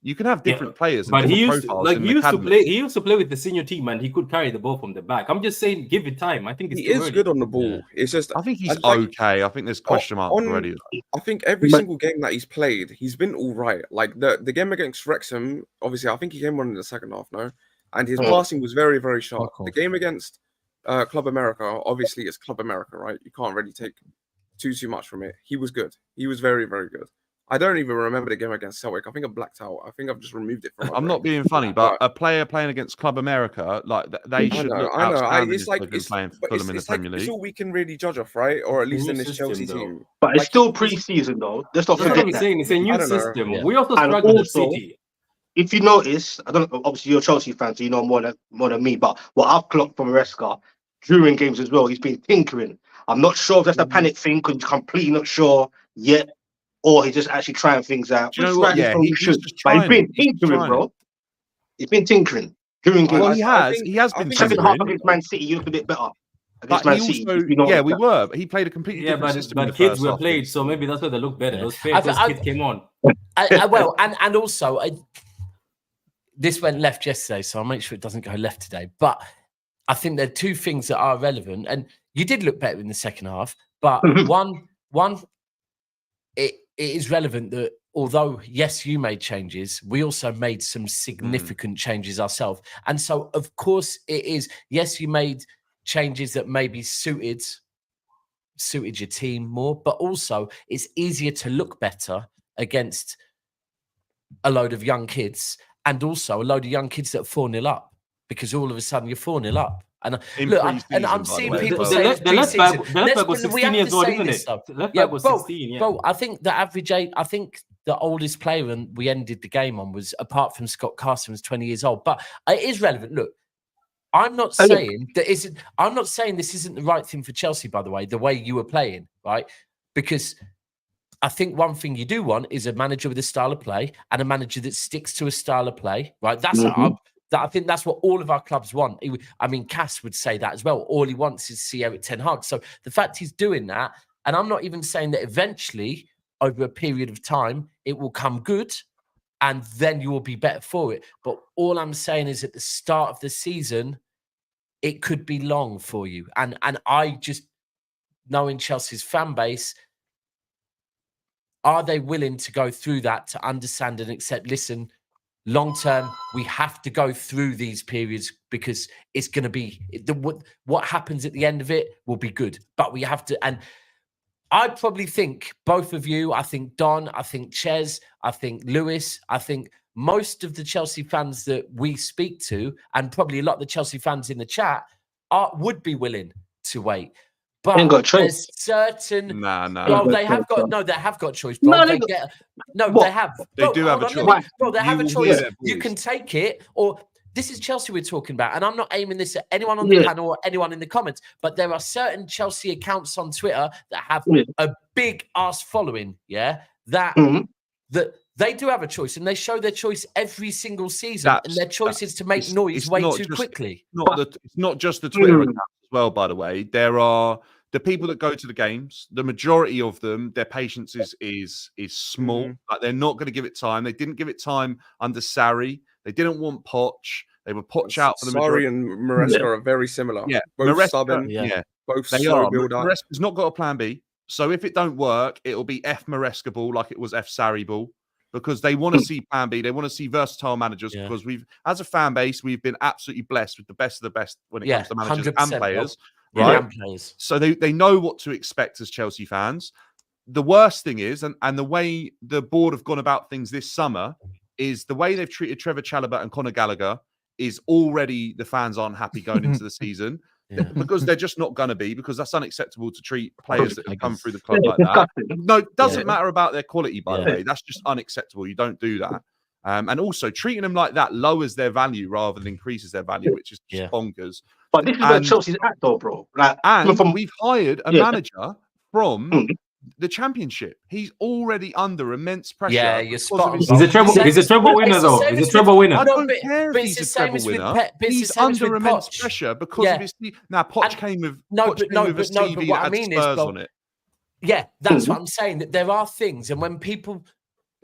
You can have different players, but he used to play with the senior team, and he could carry the ball from the back. I'm just saying, give it time. I think he is good on the ball. Yeah. It's just I think he's okay. I think there's question marks already. I think every single game that he's played, he's been all right. Like the game against Wrexham, obviously, I think he came on in the second half, no, and his passing was very, very sharp. The game against Club America, obviously, it's Club America, right? You can't really take too much from it. He was good. He was very, very good. I don't even remember the game against Celtic. I think I blacked out. I think I've just removed it from my I'm brain. not being funny, but a player playing against Club America, like they should look outstanding It's like if they've been playing for Fulham in the Premier League. It's all we can really judge off, right? Or at least in this system, Chelsea though. team. But it's Like, still pre-season though. Let's not That's what forget I'm that. saying. It's a new I don't know. system. Yeah. We also And struggled with also, City. if you notice, I don't know, obviously you're a Chelsea fan, so you know more than me, but what I've clocked from Maresca during games as well, he's been tinkering. I'm not sure if that's a panic thing, because he's completely not sure yet, or he's just actually trying things out. Do you know what? Yeah, he's just But he's trying been it. He's tinkering, trying bro. it. He's been tinkering during games. Well, I he has think been Second half tinkering. against Man City, you looked a bit better. But Against Man he City, also, if you noticed we that. were. But he played a completely Yeah, different system. but kids were played, so maybe that's why they look better. Yeah. Those kids came on. Well, and also, this went left yesterday, so I'll make sure it doesn't go left today. But I think there are two things that are relevant, and you did look better in the second half. But one, it is relevant that although yes, you made changes, we also made some significant changes ourselves, and so of course it is. Yes, you made changes that maybe suited your team more, but also it's easier to look better against a load of young kids, and also a load of young kids that are 4-0 up, because all of a sudden you're 4-0 up. And look, and I'm seeing people say the left back was 16 years old, isn't it? The left back was 16. Yeah, bro. I think the average age. I think the oldest player and we ended the game on was, apart from Scott Carson, was 20 years old. But it is relevant. Look, I'm not saying that isn't. I'm not saying this isn't the right thing for Chelsea. By the way you were playing, right? Because I think one thing you do want is a manager with a style of play, and a manager that sticks to a style of play, right? That's I think that's what all of our clubs want. I mean, Cass would say that as well. All he wants is to see Eric Ten Hag. So the fact he's doing that, and I'm not even saying that eventually, over a period of time, it will come good, and then you will be better for it. But all I'm saying is, at the start of the season, it could be long for you. And I just, knowing Chelsea's fan base, are they willing to go through that to understand and accept, listen, long term, we have to go through these periods because it's going to be, what happens at the end of it will be good. But we have to, and I probably think both of you, I think Don, I think Ches, I think Lewis, I think most of the Chelsea fans that we speak to, and probably a lot of the Chelsea fans in the chat, would be willing to wait. But there's certain well, they have got choice, bro. They have. They do have a choice. Bro, they have a choice. You can take it, or this is Chelsea we're talking about, and I'm not aiming this at anyone on the panel or anyone in the comments, but there are certain Chelsea accounts on Twitter that have a big ass following, that they do have a choice, and they show their choice every single season, and their choice is to make noise way too quickly. It's not just the Twitter accounts as well, by the way. There are the people that go to the games. The majority of them, their patience is small. Like, they're not going to give it time. They didn't give it time under Sarri. They didn't want Poch. They were Poch out for the majority. Sarri and Maresca are very similar. Yeah, both Maresca, stubborn. Both slow build up. Maresca's not got a plan B. So if it don't work, it'll be F Maresca ball like it was F Sarri ball. Because they want to see plan B. They want to see versatile managers, because as a fan base, we've been absolutely blessed with the best of the best when it comes to managers and players. Right? And players. So they know what to expect as Chelsea fans. The worst thing is, and the way the board have gone about things this summer, is the way they've treated Trevor Chalobah and Conor Gallagher is already, the fans aren't happy going into the season. Because they're just not going to be, because that's unacceptable to treat players that have come through the club like that. No, it doesn't matter about their quality, by the way. That's just unacceptable. You don't do that. And also, treating them like that lowers their value rather than increases their value, which is just bonkers. But this is where Chelsea's at, though, bro. Like, we've hired a manager from the Championship. He's already under immense pressure. Yeah, you're spot on. He's a treble winner, though. He's a treble winner. I don't care if he's a treble winner. He's under immense pressure because of his team. Now, Poch came with a CV that had Spurs on it. Yeah, that's what I'm saying. That there are things, and when people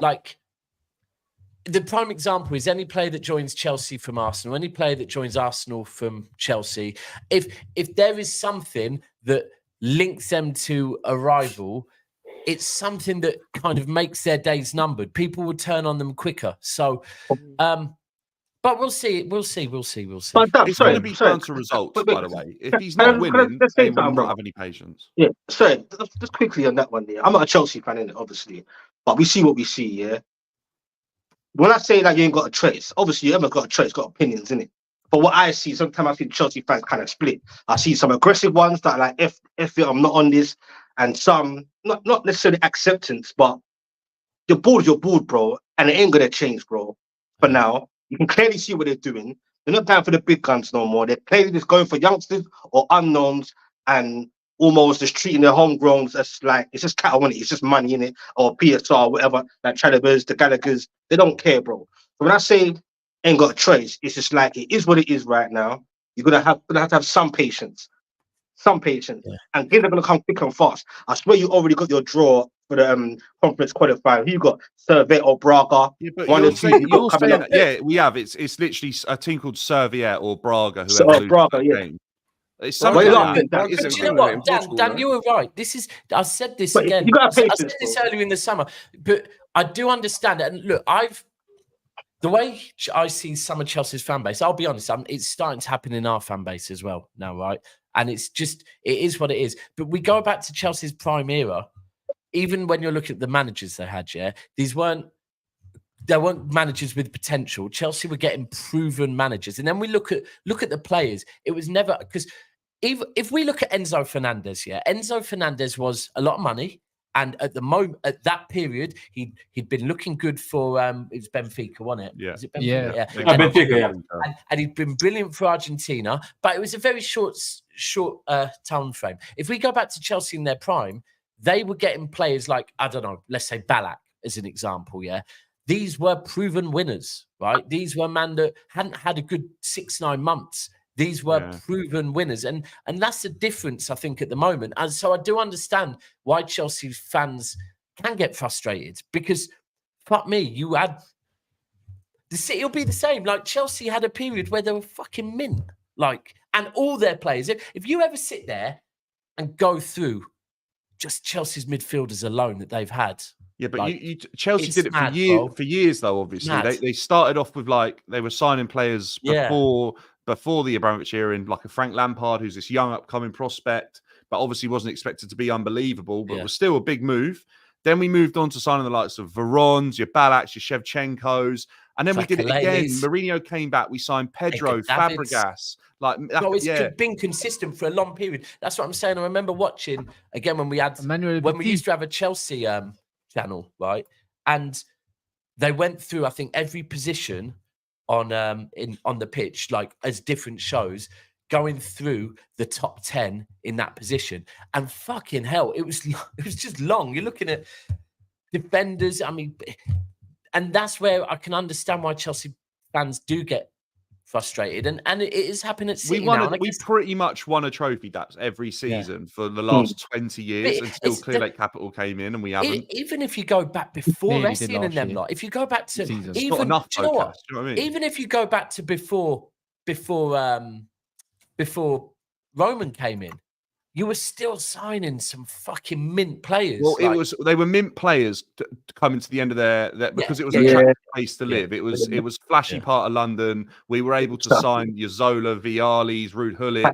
like, the prime example is any player that joins Chelsea from Arsenal, any player that joins Arsenal from Chelsea, if there is something that links them to a rival, it's something that kind of makes their days numbered. People will turn on them quicker. So, but we'll see. We'll see. But it's going to be down to results, by the way. If he's not winning, they will not have any patience. Yeah, sorry, just quickly on that one there. I'm not a Chelsea fan, innit, obviously. but we see what we see. Yeah. When I say that you ain't got a trace, obviously you haven't got a trace, got opinions in it. But what I see, sometimes I think Chelsea fans kind of split. I see some aggressive ones that are like, F it, I'm not on this, and some not necessarily acceptance, but your board, bro, and it ain't gonna change, bro. For now, you can clearly see what they're doing. They're not down for the big guns no more. They're playing this going for youngsters or unknowns and almost just treating their homegrowns as like it's just cattle in it, it's just money in it, or PSR, whatever, like Chalobahs, the Gallaghers, they don't care, bro. So when I say ain't got a trace, it's just like it is what it is right now. You're gonna have to have some patience. And games are gonna come quick and fast. I swear you already got your draw for the conference qualifier. Who you got? Servette or Braga? Yeah, but One you're or two saying, you got coming up. yeah, we have. It's literally a team called Serviette or Braga. Whoever loses Braga, that yeah. game. It's Well, something you're like laughing, that. Dan. But you know what, Dan, you were right. This is, I said this But again. you got I patience, said this bro. earlier in the summer, but I do understand it. And look, the way I see some of Chelsea's fan base, I'll be honest, it's starting to happen in our fan base as well now, right? And it is what it is. But we go back to Chelsea's prime era, even when you're looking at the managers they had, there weren't managers with potential. Chelsea were getting proven managers. And then we look at the players. It was never, because if we look at Enzo Fernandez, Enzo Fernandez was a lot of money. And at the moment, at that period, he'd been looking good for it was Benfica, wasn't it? Yeah. Was it Benfica? Yeah. Benfica, and he'd been brilliant for Argentina, but it was a very short time frame. If we go back to Chelsea in their prime, they were getting players like, I don't know, let's say Ballack as an example, These were proven winners, right? These were men that hadn't had a good 6-9 months. These were proven winners. And that's the difference, I think, at the moment. And so I do understand why Chelsea fans can get frustrated because, fuck me, you had... The City will be the same. Like, Chelsea had a period where they were fucking mint. Like, and all their players. If you ever sit there and go through just Chelsea's midfielders alone that they've had... Yeah, but like, Chelsea did it for years, though. Obviously, they started off with like they were signing players before the Abramovich era, in like a Frank Lampard, who's this young upcoming prospect, but obviously wasn't expected to be unbelievable, but was still a big move. Then we moved on to signing the likes of Verons, your Balaks, your Shevchenkos, and then we did it again. Mourinho came back. We signed Pedro, Fabregas. Like, it's been consistent for a long period. That's what I'm saying. I remember watching again when we used to have a Chelsea channel, right? And they went through, I think, every position on the pitch, like as different shows, going through the top 10 in that position. And fucking hell, it was just long. You're looking at defenders. I mean, and that's where I can understand why Chelsea fans do get frustrated, and it is happening at City now. We pretty much won a trophy that's every season for the last 20 years until Clear Lake Capital came in, and we haven't. Even if you go back before Essien and them lot, if you go back to even even if you go back to before Roman came in, you were still signing some fucking mint players. Well, they were mint players coming to the end of their because it was an attractive place to live. It was flashy part of London. We were able to sign your Zola, Vialis, Ruud Gullit.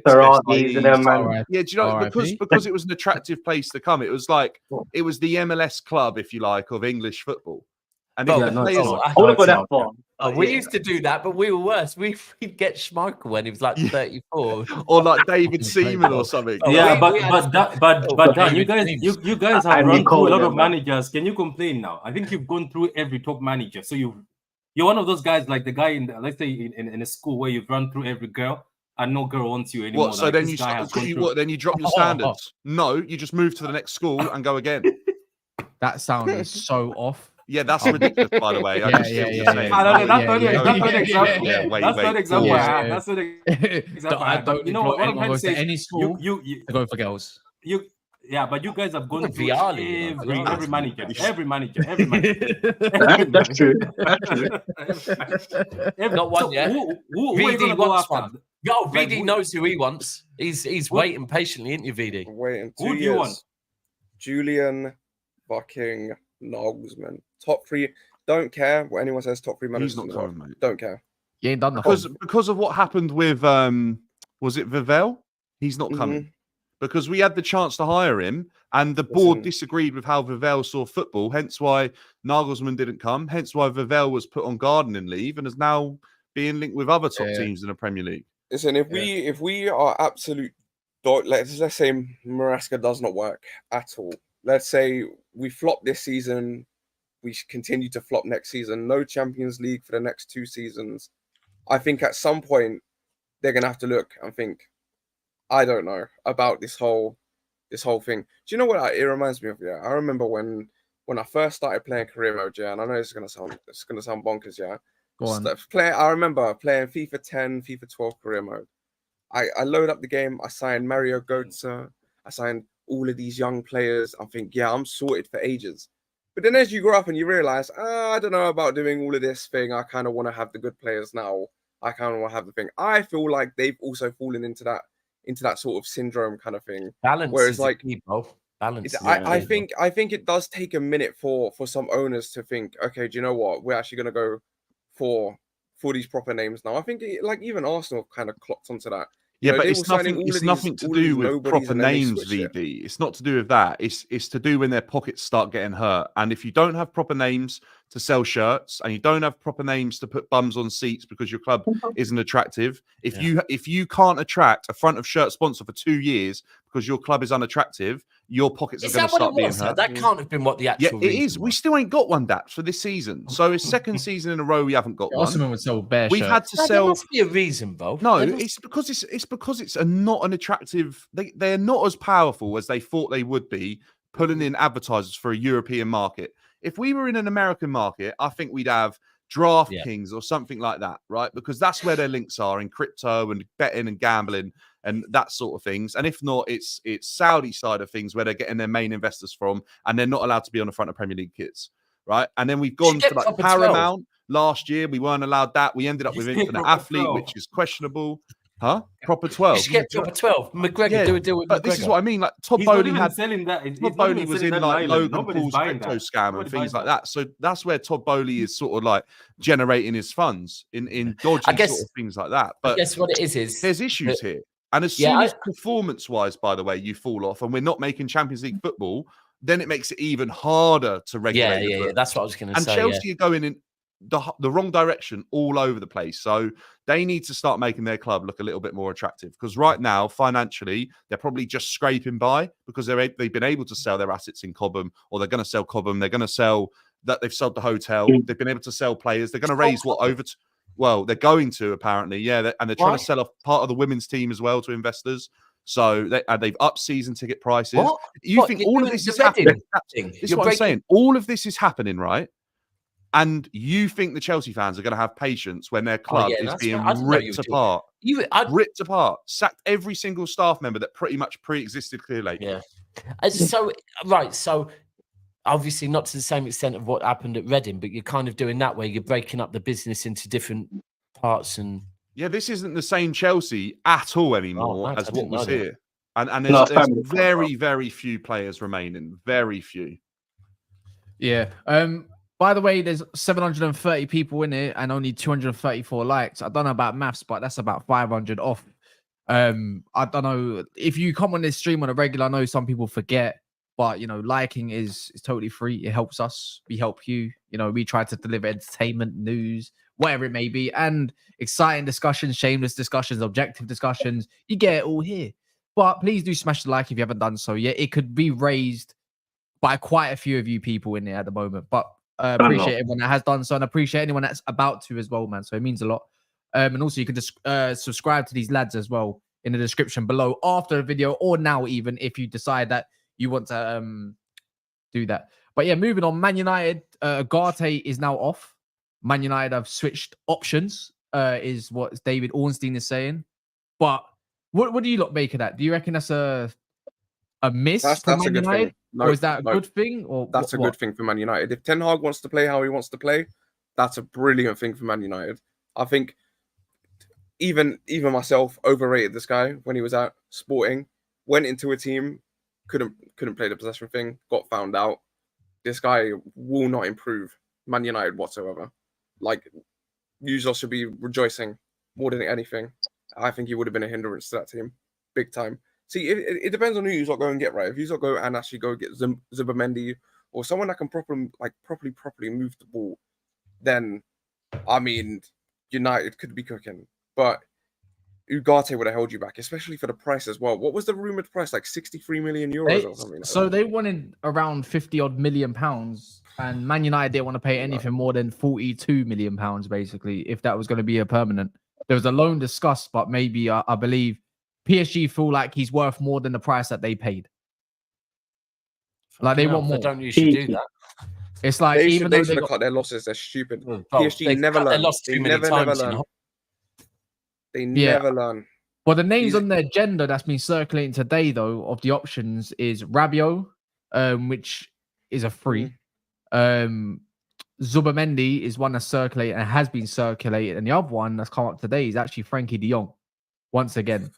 Yeah, do you know because it was an attractive place to come. It was like it was the MLS club, if you like, of English football. And I wouldn't go that far. We used to do that, but we were worse. We'd get Schmeichel when he was like 34, or like David Seaman or something. But you guys have run through a lot of managers. Can you complain now? I think you've gone through every top manager. So you're one of those guys, like the guy let's say in a school where you've run through every girl and no girl wants you anymore. What? So then you drop your standards? No, you just move to the next school and go again. That sounded so off. Yeah, that's ridiculous, by the way. That's not example. I don't. You know what I'm trying to say? Any school, you go for girls. But you guys have gone through every manager. That's true. Not one yet. VD wants one. Yo, VD knows who he wants. He's waiting patiently, isn't you, VD? Waiting 2 years. Who do you want? Julian, fucking Nagelsmann. Top 3. Don't care what anyone says. Top 3 managers. He's not coming, mate. Don't care. You ain't done nothing. Because of what happened with was it Vivell? He's not coming. because we had the chance to hire him, and the board Listen. disagreed with how Vivell saw football. Hence why Nagelsmann didn't come. Hence why Vivell was put on gardening leave and is now being linked with other top teams in the Premier League. Listen, if we are absolute, let's say Maresca does not work at all. Let's say we flop this season, we continue to flop next season. No Champions League for the next 2 seasons. I think at some point they're gonna have to look and think, I don't know about this whole thing. Do you know what it reminds me of? Yeah, I remember when I first started playing career mode. Yeah, and I know it's gonna sound bonkers. Yeah, Go on. I remember playing FIFA 10, FIFA 12 career mode. I load up the game. I signed Mario Götze. I signed all of these young players. I think, yeah, I'm sorted for ages. But then as you grow up and you realize, I don't know about doing all of this thing. I kind of want to have the good players now. I kind of want to have the thing. I feel like they've also fallen into that sort of syndrome kind of thing. Balance. Whereas is like key, bro. Balance. I think it does take a minute for some owners to think, okay, do you know what? We're actually going to go for these proper names now. I think like even Arsenal kind of clocked onto that. Yeah, but it's nothing to do with proper names, VD. It's not to do with that. It's to do when their pockets start getting hurt. And if you don't have proper names to sell shirts and you don't have proper names to put bums on seats because your club isn't attractive, if you can't attract a front of shirt sponsor for 2 years because your club is unattractive, your pockets are going to start being hurt. That can't have been what the actual it is. We still ain't got one, Daps, for this season. So it's second season in a row we haven't got one. Osimhen would sell bare We've had to sell. There must be a reason, bro. No, it's because it's not an attractive. They're not as powerful as they thought they would be, pulling in advertisers for a European market. If we were in an American market, I think we'd have DraftKings or something like that, right? Because that's where their links are in crypto and betting and gambling and that sort of things. And if not, it's Saudi side of things where they're getting their main investors from, and they're not allowed to be on the front of Premier League kits, right? And then we've gone to like Paramount. Last year, we weren't allowed that. We ended up with Infinite Athlete, 12. which is questionable. Huh? Proper 12. You should get proper 12. McGregor, do a deal with but McGregor. This is what I mean. Like Todd He's not Bowley even selling that. Todd Bowley was in like Logan Nobody's Paul's buying crypto that. scam Nobody and things buys like that. So that's where Todd Bowley is sort of like generating his funds in dodgy sort of things like that. But I guess what it is there's issues here. And as soon as performance-wise, by the way, you fall off and we're not making Champions League football, then it makes it even harder to regulate. Yeah. That's what I was going to say. And Chelsea are going in the wrong direction all over the place. So they need to start making their club look a little bit more attractive, because right now, financially, they're probably just scraping by because they've been able to sell their assets in Cobham, or they're going to sell Cobham. They're going to sell that. They've sold the hotel. They've been able to sell players. They're going to raise well, they're going to apparently. Yeah. And they're trying to sell off part of the women's team as well to investors. So they've upped season ticket prices. You think all of this is happening? This is what I'm saying. All of this is happening, right? And you think the Chelsea fans are going to have patience when their club is being ripped apart? Ripped apart. Sacked every single staff member that pretty much pre-existed clearly. Yeah. So obviously not to the same extent of what happened at Reading, but you're kind of doing that where you're breaking up the business into different parts. And yeah, this isn't the same Chelsea at all anymore as what was here. And there's very, very few players remaining. Very few. Yeah. By the way, there's 730 people in it and only 234 likes. I don't know about maths, but that's about 500 off. I don't know if you come on this stream on a regular. I know some people forget, but liking is totally free. It helps us. We help you. We try to deliver entertainment, news, whatever it may be, and exciting discussions, shameless discussions, objective discussions. You get it all here. But please do smash the like if you haven't done so yet. It could be raised by quite a few of you people in there at the moment, but. Appreciate everyone that has done so, and appreciate anyone that's about to as well, man. So it means a lot. And also you can just subscribe to these lads as well in the description below after the video, or now even if you decide that you want to do that. But yeah, moving on. Man United, Ugarte is now off. Man United have switched options, is what David Ornstein is saying. But what do you lot make of that? Do you reckon that's a miss for Man United? No, or is that a good thing? Or that's a good thing for Man United. If Ten Hag wants to play how he wants to play, that's a brilliant thing for Man United. I think even myself overrated this guy when he was at Sporting. Went into a team, couldn't play the possession thing, got found out. This guy will not improve Man United whatsoever. Like, you should be rejoicing more than anything. I think he would have been a hindrance to that team, big time. See, it depends on who you go and get, right? If you go and actually go get Zubimendi or someone that can properly move the ball, then I mean, United could be cooking. But Ugarte would have held you back, especially for the price as well. What was the rumored price? Like 63 million euros or something. So they wanted around 50-odd million pounds, and Man United didn't want to pay anything more than 42 million pounds, basically, if that was going to be a permanent. There was a loan discussed, but maybe I believe PSG feel like he's worth more than the price that they paid. Like they want more. They don't usually do that. It's like even they though should have cut their losses. They're stupid. Well, PSG never learn. They lost too many times. They never learn. Well, the names on their agenda that's been circulating today, though, of the options is Rabiot, which is a free. Zubimendi is one that's circulated and has been circulated, and the other one that's come up today is actually Frankie de Jong. Once again,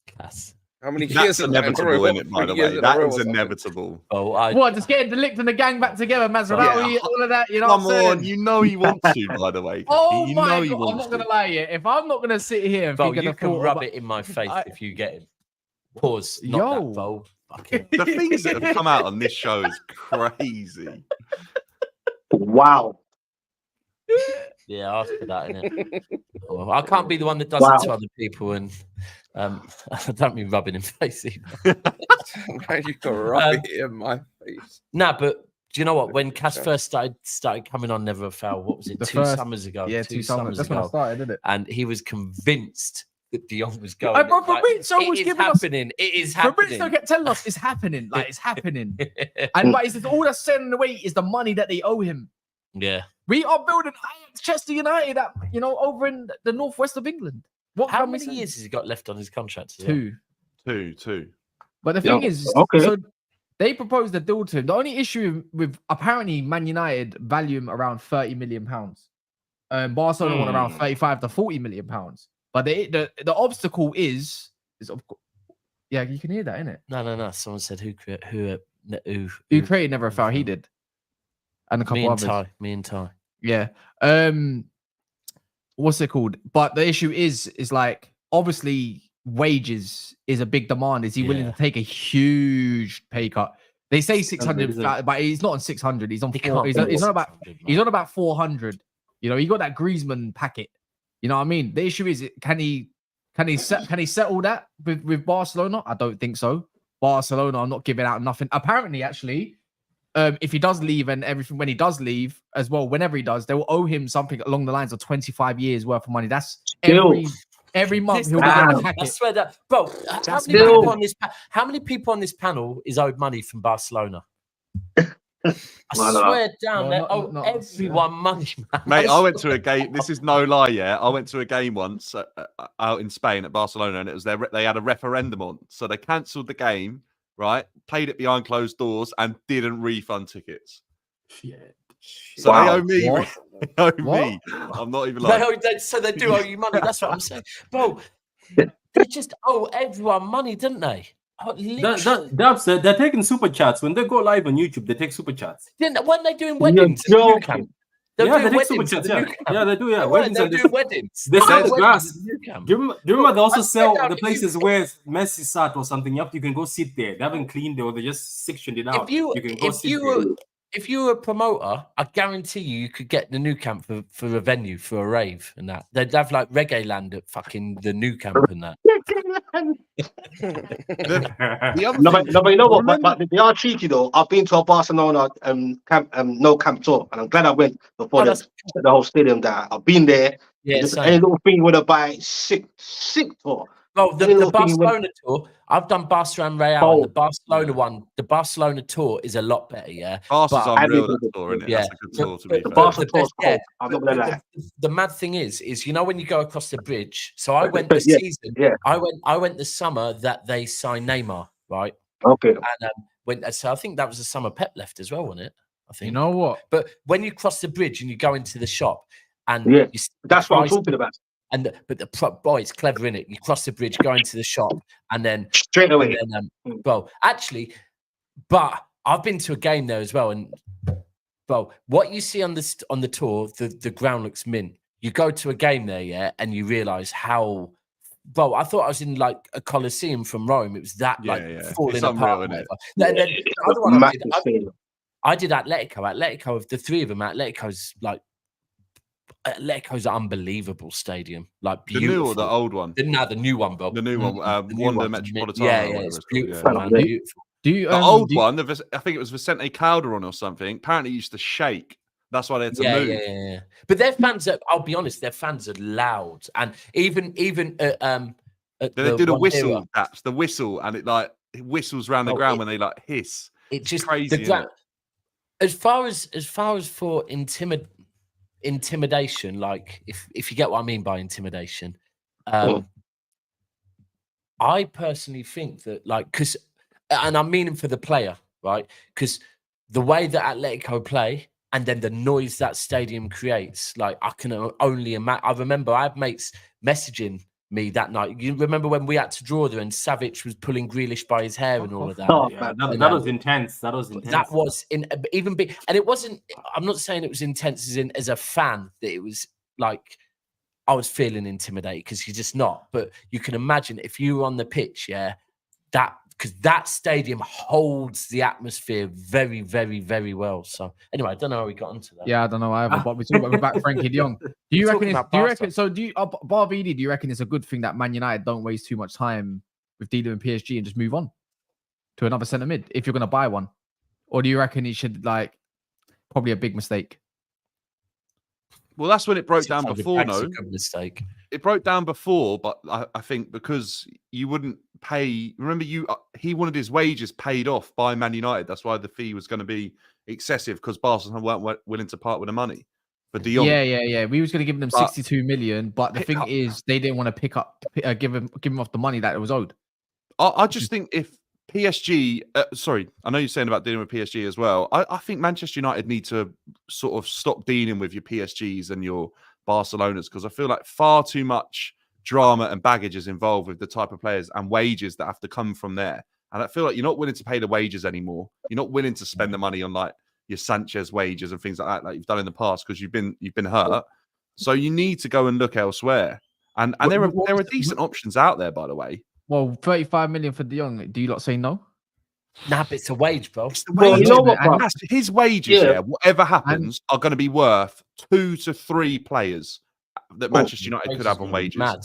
Class. How many That's years inevitable, isn't it? By the way, that is inevitable. Oh, what? Just getting the licked and the gang back together, Mazraoui, all of that. You know what I'm saying? You know he wants to. By the way, oh you my know God, I'm not gonna lie here. If I'm not gonna sit here and think of you the can thought rub of, it in my face if you get him. Pause. Not that Vol. The things that have come out on this show is crazy. Wow. Yeah, after that, innit? Well, I can't be the one that does it to other people, and I don't mean rubbing in face either. You can rub it in my face. Nah, but do you know what? When Cass first started coming on Never a Foul, what was it? Two summers ago. Yeah, two summers. That's when I started, didn't it? And he was convinced that De Jong was going. Bro, Fabrizio was giving us. It is happening. Fabrizio kept telling us it's happening. Like it's happening. But he says all that's sending away is the money that they owe him. Yeah. We are building Chester United up, over in the northwest of England. How many years has he got left on his contract? Two. But the thing is, so they proposed a deal to him. The only issue with apparently Man United value him around 30 million pounds. Barcelona want around 35 to 40 million pounds. But the obstacle is of course, yeah, you can hear that, innit? No. Someone said who created Never a Foul. He did, and a couple others. Me and Ty. Yeah. What's it called? But the issue is like obviously wages is a big demand. Is he willing to take a huge pay cut? They say 600, but he's not on 600. He's on he's on about 400. He got that Griezmann packet. You know what I mean? The issue is, can he settle that with Barcelona? I don't think so. Barcelona are not giving out nothing. Apparently, actually, if he does leave and everything, when he does leave as well, whenever he does, they will owe him something along the lines of 25 years worth of money. That's every month he'll get a packet. I swear that, bro. How many people on this panel is owed money from Barcelona? I swear down, they owe everyone money, man. Mate, I went to a game. This is no lie, yeah. I went to a game once out in Spain at Barcelona, and it was they had a referendum on, so they cancelled the game. Right, played it behind closed doors and didn't refund tickets. Shit. So they owe me. They owe me. I'm not even lying. So they do owe you money. That's what I'm saying, bro. They just owe everyone money, didn't they? They're taking super chats when they go live on YouTube. They take super chats. When they're doing weddings, they take super chats. Yeah, they do. Yeah, weddings. They're doing weddings. They sell the grass. Do you remember they also sell the places where Messi sat or something? You can go sit there. They haven't cleaned it or they just sectioned it out. You can go sit there. If you were a promoter, I guarantee you could get the new camp for a venue, for a rave and that. They'd have like Reggae Land at fucking the new camp and that. But you know what? But they are cheeky though. I've been to a Barcelona camp tour, and I'm glad I went before the whole stadium. That I've been there. Yeah, any little thing you want to buy, sick tour. Well, the Barcelona tour, I've done Barcelona Real, and the Barcelona one, the Barcelona tour is a lot better, yeah. Barca's unreal, that tour, isn't it? That's a good tour, to be fair. The mad thing is when you go across the bridge, so I went this season, I went the summer that they signed Neymar, right? Okay. And so I think that was the summer Pep left as well, wasn't it? I think. You know what? But when you cross the bridge and you go into the shop, and that's what I'm talking about. But it's clever, innit? You cross the bridge, go into the shop, and then straight away. But I've been to a game there as well, and what you see on the tour, the ground looks mint. You go to a game there, yeah, and you realise how bro, I thought I was in like a Colosseum from Rome. It was that like falling It's apart. unreal, isn't it? Then the other one Massive I did Atletico. Atletico, of the three of them, Atletico's unbelievable stadium. Like The beautiful. new or the old one? The new one, bro. The new one, The new Wanda one. Metropolitano. Yeah, or whatever it's it's called, beautiful, man. Beautiful. The old one, I think it was Vicente Calderon or something. Apparently, it used to shake. That's why they had to move. Yeah. But their fans are. I'll be honest, their fans are loud, and even They do the whistle. That's the whistle, and it whistles around the ground when they like hiss. It's just crazy. As far as for intimidation, like if you get what I mean by intimidation, I personally think that and I'm meaning for the player, right? Because the way that Atletico play and then the noise that stadium creates, like I can only imagine. I remember I had mates messaging me that night. You remember when we had to draw there and Savic was pulling Grealish by his hair and all of that? That was intense. That was intense. That was and it wasn't. I'm not saying it was intense as a fan. That it was like I was feeling intimidated because you're just not. But you can imagine if you were on the pitch, because that stadium holds the atmosphere very, very, very well. So anyway, I don't know how we got onto that. Yeah, I don't know either. But we're talking about Frankie de Jong. Do you reckon? Bar VD, do you reckon it's a good thing that Man United don't waste too much time with dealing with PSG and just move on to another centre mid if you're going to buy one, or do you reckon it should probably a big mistake? Well, that's when it broke down before. No mistake. It broke down before, but I think because you wouldn't pay. Remember, he wanted his wages paid off by Man United. That's why the fee was going to be excessive because Barcelona weren't willing to part with the money for De Jong. Yeah. We was going to give them 62 million, but the thing is, they didn't want to give him off the money that it was owed. I just think if PSG, sorry, I know you're saying about dealing with PSG as well. I think Manchester United need to sort of stop dealing with your PSGs and your Barcelonas because I feel like far too much drama and baggage is involved with the type of players and wages that have to come from there. And I feel like you're not willing to pay the wages anymore. You're not willing to spend the money on like your Sanchez wages and things like that, like you've done in the past because you've been hurt. So you need to go and look elsewhere. And there are decent options out there, by the way. Well, 35 million for De Jong. Do you lot say no? Nah, but it's a wage, bro. Well, you know what, his wages, whatever happens, are going to be worth 2 to 3 players that Manchester United could have on wages. Have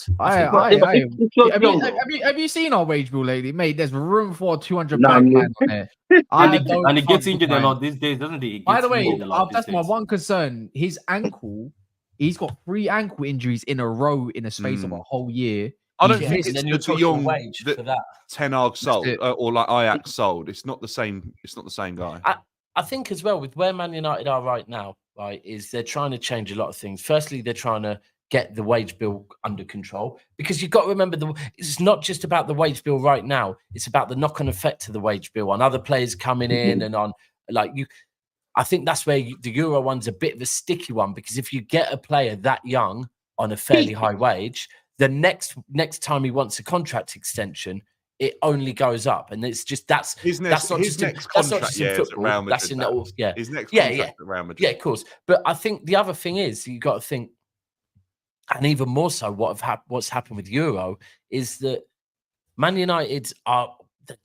you seen our wage bill lately, mate? There's room for 200 man on there. And he gets injured a lot these days, doesn't he? By the way, that's my one concern. His ankle, he's got 3 ankle injuries in a row in the space of a whole year. I don't think it's the De Jong that Ten Hag sold or like Ajax sold. It's not the same. It's not the same guy. I think as well with where Man United are right now, right, is they're trying to change a lot of things. Firstly, they're trying to get the wage bill under control because you've got to remember it's not just about the wage bill right now. It's about the knock-on effect of the wage bill on other players coming in and on I think that's where the Euro one's a bit of a sticky one because if you get a player that young on a fairly high wage, the next time he wants a contract extension, it only goes up, and it's just his next contract. His next contract around Madrid. Yeah, of course. But I think the other thing is you got to think, and even more so, what's happened with Euro is that Man United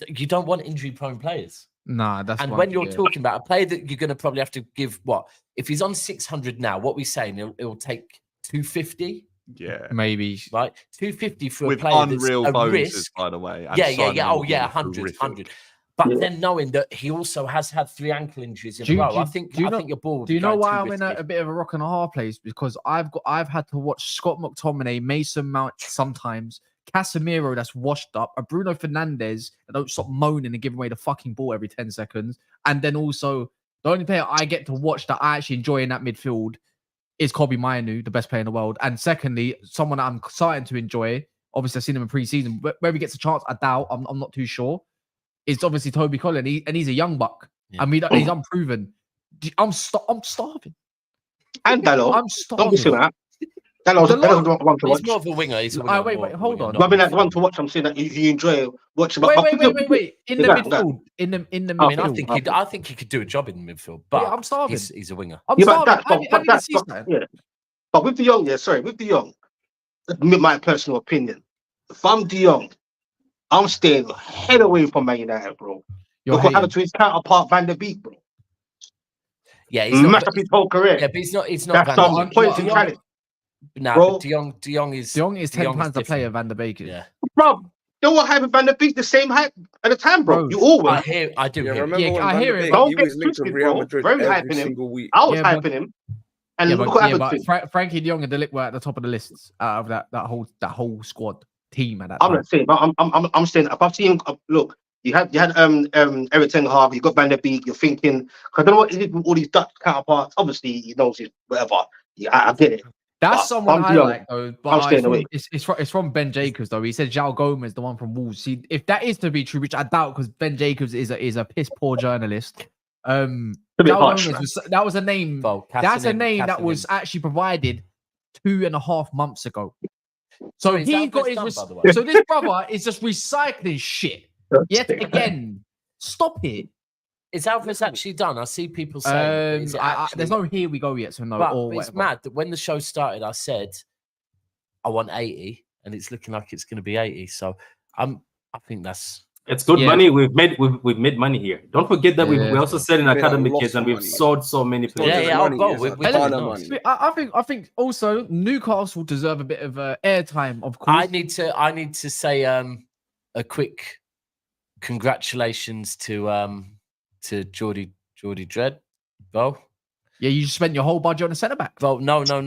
you don't want injury-prone players. Nah, that's and when you're talking about a player that you're going to probably have to give if he's on 600 now, what we're saying it'll take 250. Yeah, maybe right. 250 for with a player unreal that's a bonuses, risk. By the way. Oh yeah, 100. But then knowing that he also has had 3 ankle injuries in a row, I think you're bored. Do you know why I'm in a bit of a rock and a hard place? Because I've had to watch Scott McTominay, Mason Mount sometimes, Casemiro that's washed up, a Bruno Fernandes that don't stop moaning and giving away the fucking ball every 10 seconds, and then also the only player I get to watch that I actually enjoy in that midfield is Kobe Mainoo, the best player in the world. And secondly, someone that I'm starting to enjoy, obviously I've seen him in pre-season, but where he gets a chance, I doubt, I'm not too sure, is obviously Toby Collin. And he's a young buck. Yeah. I mean, he's unproven. I'm starving. And Dallo. I'm starving. Dallo's one to watch. He's more of a winger. Wait, hold on. I mean, that's one to watch. I'm saying that you enjoy watching. Wait. In the midfield. In the midfield. I think he could do a job in the midfield, but I'm starving. He's a winger. But with De Jong, with De Jong, my personal opinion, if I'm De Jong, I'm staying head away from Man United, bro. Look what happened to his counterpart Van der Beek, bro. Yeah, he's not his whole career. Yeah, but he's not. It's not. That's some points in challenge. Nah, bro. but De Jong is 10 times the player Van der Beek is. Yeah, bro. Don't want having Van der Beek the same height at the time, bro. You always. I do. Yeah, hear. remember when I Van hear der it. Beek, Don't he get was linked to twisted, Real bro. Madrid Very every hyping him. single week. I was hyping him. And look what happened to him. Frankie De Jong and De Ligt were at the top of the lists out of that whole squad team at that time. I'm not saying, but I'm saying if I've seen look, you had Eric Ten Hag, you got Van der Beek, you're thinking, because I don't know what he did with all these Dutch counterparts. Obviously, he knows it, whatever. Yeah, I get it. That's someone I like though, but it's from Ben Jacobs though. He said João Gomez, the one from Wolves. See, if that is to be true, which I doubt, because Ben Jacobs is a piss poor journalist. João Gomez that was a name. That's a name that was actually provided 2.5 months ago. So he got his. So this brother is just recycling shit. Yet again, stop it. Is Alvarez actually done? I see people saying there's no here we go yet, so no. But it's mad that when the show started, I said I want 80, and it's looking like it's going to be 80. So I think it's good money. We've made money here. Don't forget that we also selling academy kids, and we've sold so many players. I think also Newcastle deserve a bit of airtime. Of course, I need to say a quick congratulations to Geordie Dredd, Bo. Yeah, you just spent your whole budget on a centre back. Well, no. You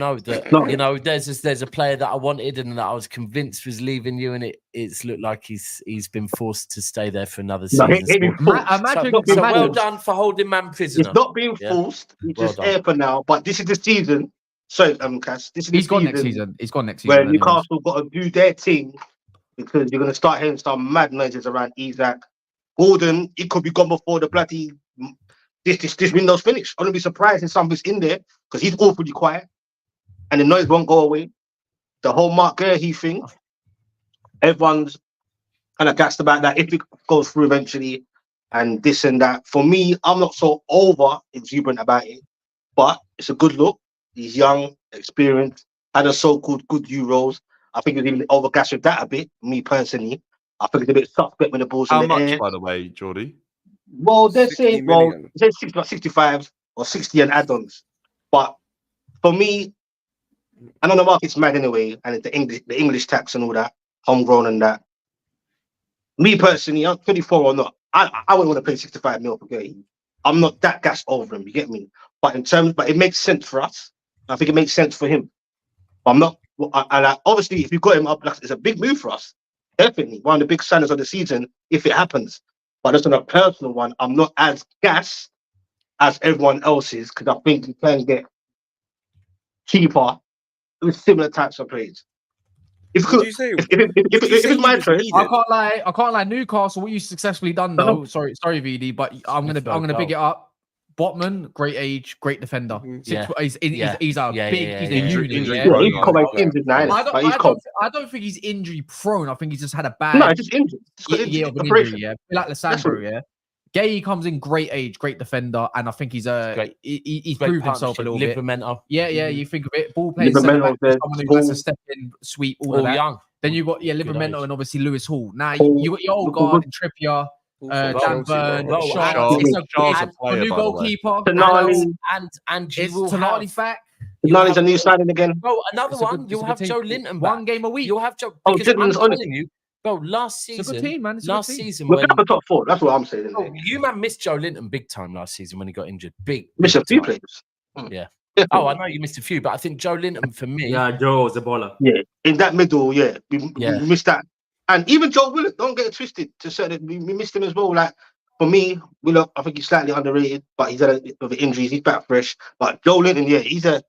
know, there's a player that I wanted and that I was convinced was leaving you, and it's looked like he's been forced to stay there for another season. So well done for holding man prisoner. It's not being forced. He's just here for now. But this is the season. So, Cass, this is he's gone next season. He's gone next season. Where Newcastle got to do their thing, because you're going to start hearing some mad noises around Isaac. Gordon, it could be gone before the bloody this window's finished. I wouldn't be surprised if something's in there, because he's awfully quiet and the noise won't go away. The whole Marc Guehi thing, everyone's kind of gassed about that if it goes through eventually, and this and that. For me, I'm not so over exuberant about it, but it's a good look. He's young, experienced, had a so-called good Euros. I think he's even overgassed with that a bit, me personally. I think it's a bit suspect when the ball's in the air. How much, by the way, Geordie? Well, they're saying, they say 65 or 60 and add-ons. But for me, I know the market's mad anyway, and the English tax and all that, homegrown and that. Me personally, I'm 24 or not, I wouldn't want to pay 65 mil for Guehi. I'm not that gassed over him, you get me? But it makes sense for us. I think it makes sense for him. I'm not, and obviously, if you got him up, it's a big move for us. Definitely one of the big signings of the season if it happens. But just on a personal one, I'm not as gassed as everyone else is, because I think you can get cheaper with similar types of plays. If it's my trade, I can't lie. Newcastle, what you successfully done though. Sorry, VD, but I'm gonna pick it up. Botman, great age, great defender. He's a unit. I don't think he's injury prone. I think he's just had a bad. No, just injured. Injury. Yeah, like Lissandro. Yeah, Guehi comes in great age, great defender, and I think he's he's proved himself a little bit. Yeah. You think of it, ball playing someone who has to step in, sweep all of that. Young. Then you got Livermore and obviously Lewis Hall. Now you got your old guard and Trippier. Dan Burn, Shaw, a new goalkeeper, and you will have back. Tonali's a new signing again. Bro, another one. You'll have Joe Linton back. 1 game a week. You'll have Joe. Because I'm telling you, bro. Last season, it's a good team, man. Last season, we're up the top 4. That's what I'm saying. You man missed Joe Linton big time last season when he got injured. Missed a few players. Yeah. Oh, I know you missed a few, but I think Joe Linton for me. Yeah, Joe was a baller. Yeah, in that middle, we missed that. And even Joe Willock, don't get it twisted. To say that we missed him as well. Like for me, Willock, I think he's slightly underrated, but he's had a bit of injuries. He's back fresh. But Joe Linton, he's a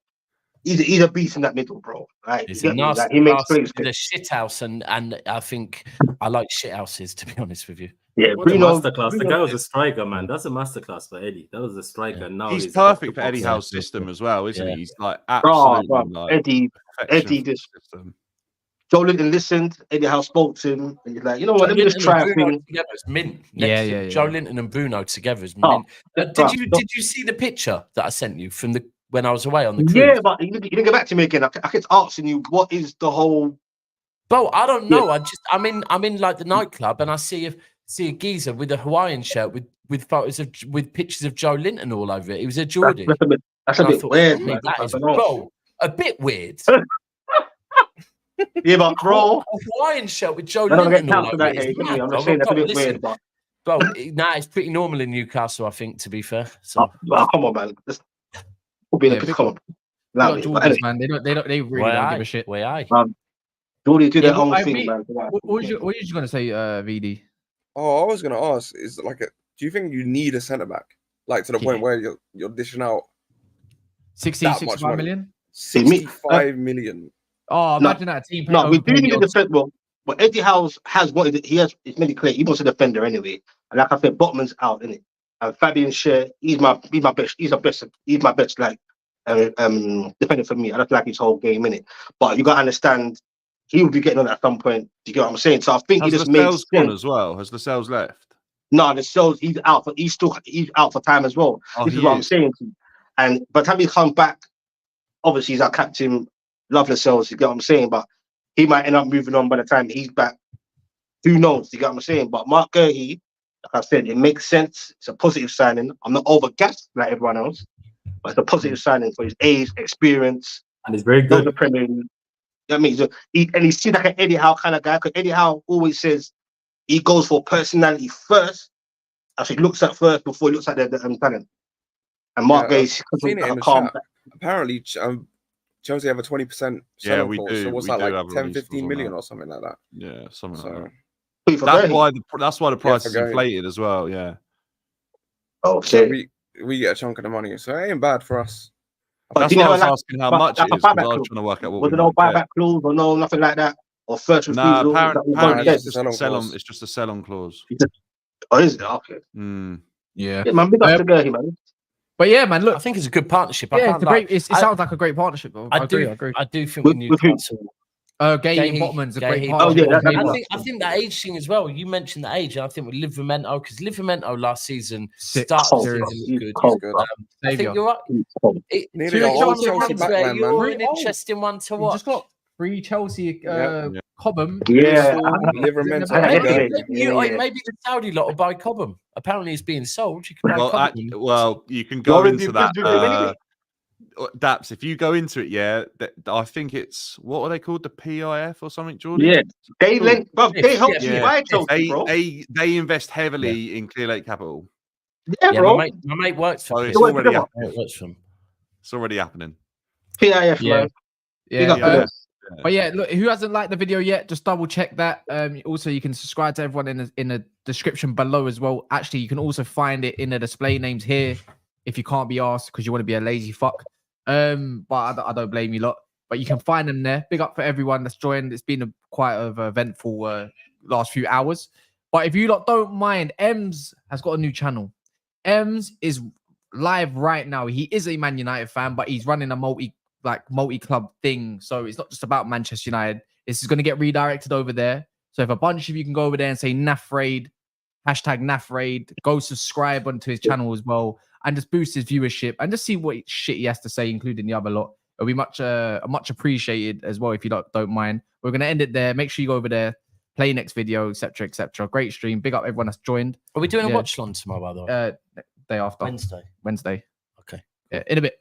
beast in that middle, bro. Right? It's a nasty, he makes the shit house, and I think I like shit houses, to be honest with you. Yeah, Bruno, masterclass. The guy was a striker, man. That's a masterclass for Eddie. That was a striker. Yeah. Now he's perfect for Eddie Howe's system as well, isn't he? He's like absolutely Eddie just. Joe Linton listened. Eddie Howe spoke to him, and he's like, you know what? Let me just try a thing. Together is mint. Yeah. Joe Linton and Bruno together is mint. Did you see the picture that I sent you from when I was away on the cruise? Yeah, but you didn't get back to me again. I kept asking you, what is the whole Bro, I don't know. I'm in like the nightclub and I see a geezer with a Hawaiian shirt with photos with pictures of Joe Linton all over it. He was a Geordie. That's a bit weird, man. That is, bro, a bit weird. Yeah, but bro, A Hawaiian shirt with Joe I don't Linton get all counted over that it. age. Mad, I'm bro. just saying that's a bit Listen, weird, but bro, it's pretty normal in Newcastle, I think, to be fair. So come on, man. Just come on. Allow it. But Geordies, man. They really don't give a shit. Geordie do their own thing, man. What were you going to say, VD? Oh, I was gonna ask, is like do you think you need a centre back? Like to the point where you're dishing out 65 million? 65 million. Oh, imagine that team. No, we do need a defender. Well, Eddie Howe's has wanted it. It's made it clear he wants a defender anyway. And like I said, Botman's out, innit? And Fabian Schär, he's my best like defender for me. I don't like his whole game, innit? But you gotta understand he will be getting on at some point. Do you get what I'm saying? So I think he just made sense as well. Has Lascelles left? No, Lascelles, he's out for time as well. This is what I'm saying to you. And by the time he comes back, obviously he's our captain. Love Lascelles, you get what I'm saying? But he might end up moving on by the time he's back. Who knows? You get what I'm saying? But Marc Guehi, like I said, it makes sense. It's a positive signing. I'm not over-gassed like everyone else, but it's a positive signing for his age, experience. And it's very good. The Premier League. You know what I mean? So he's seen like an Eddie Howe kind of guy, because Eddie Howe always says he goes for personality first. Actually, looks at first before he looks at the talent. And Marc Guehi's calm. Apparently, Chelsea have a 20% we clause. do. So what's we that, do like 10, 15 million or something like that? Yeah, something like that. That's why the price is inflated as well. Yeah. Okay. So we get a chunk of the money, so it ain't bad for us. That's why I was asking how much it is, because I was trying to work out what was there no buyback clause or no nothing like that, or first refusal? Nah, apparently it's just a sell-on clause. Oh, is it? Okay. Yeah, man, big up to Guehi, man. But yeah, man, look, I think it's a good partnership. Yeah, it sounds like a great partnership. I agree. I do think with Newcastle. Guehi and Botman's a great partnership. I think that age thing as well. You mentioned the age, and I think with Livramento, because Livramento last season started good. I think you're right. You're an interesting one to watch. Just got free Chelsea Cobham. Yeah, maybe the Saudi lot will buy Cobham. Apparently, it's being sold. You can buy Cobham. You can go into that. Daps, if you go into it, I think it's, what are they called? The PIF or something, Jordan? Yeah, they help you buy Chelsea, bro. They invest heavily in Clear Lake Capital. Yeah, bro. My mate works for it's already happening. It's already happening. PIF, man. Yeah. But yeah, look, who hasn't liked the video yet, just double check that. Also, you can subscribe to everyone in the description below as well. Actually, you can also find it in the display names here if you can't be asked because you want to be a lazy fuck. But I don't blame you lot. But you can find them there. Big up for everyone that's joined. It's been quite an eventful last few hours. But if you lot don't mind, Ems has got a new channel. Ems is live right now. He is a Man United fan, but he's running a multi-club thing. So it's not just about Manchester United. This is going to get redirected over there. So if a bunch of you can go over there and say NAFRAID, hashtag NAFRAID, go subscribe onto his channel as well and just boost his viewership and just see what shit he has to say, including the other lot. It'll be much appreciated as well if you don't mind. We're going to end it there. Make sure you go over there, play next video, etc., etc. Great stream. Big up everyone that's joined. Are we doing a watch-along tomorrow, by the way? Day after. Wednesday. Okay. Okay. Yeah, in a bit.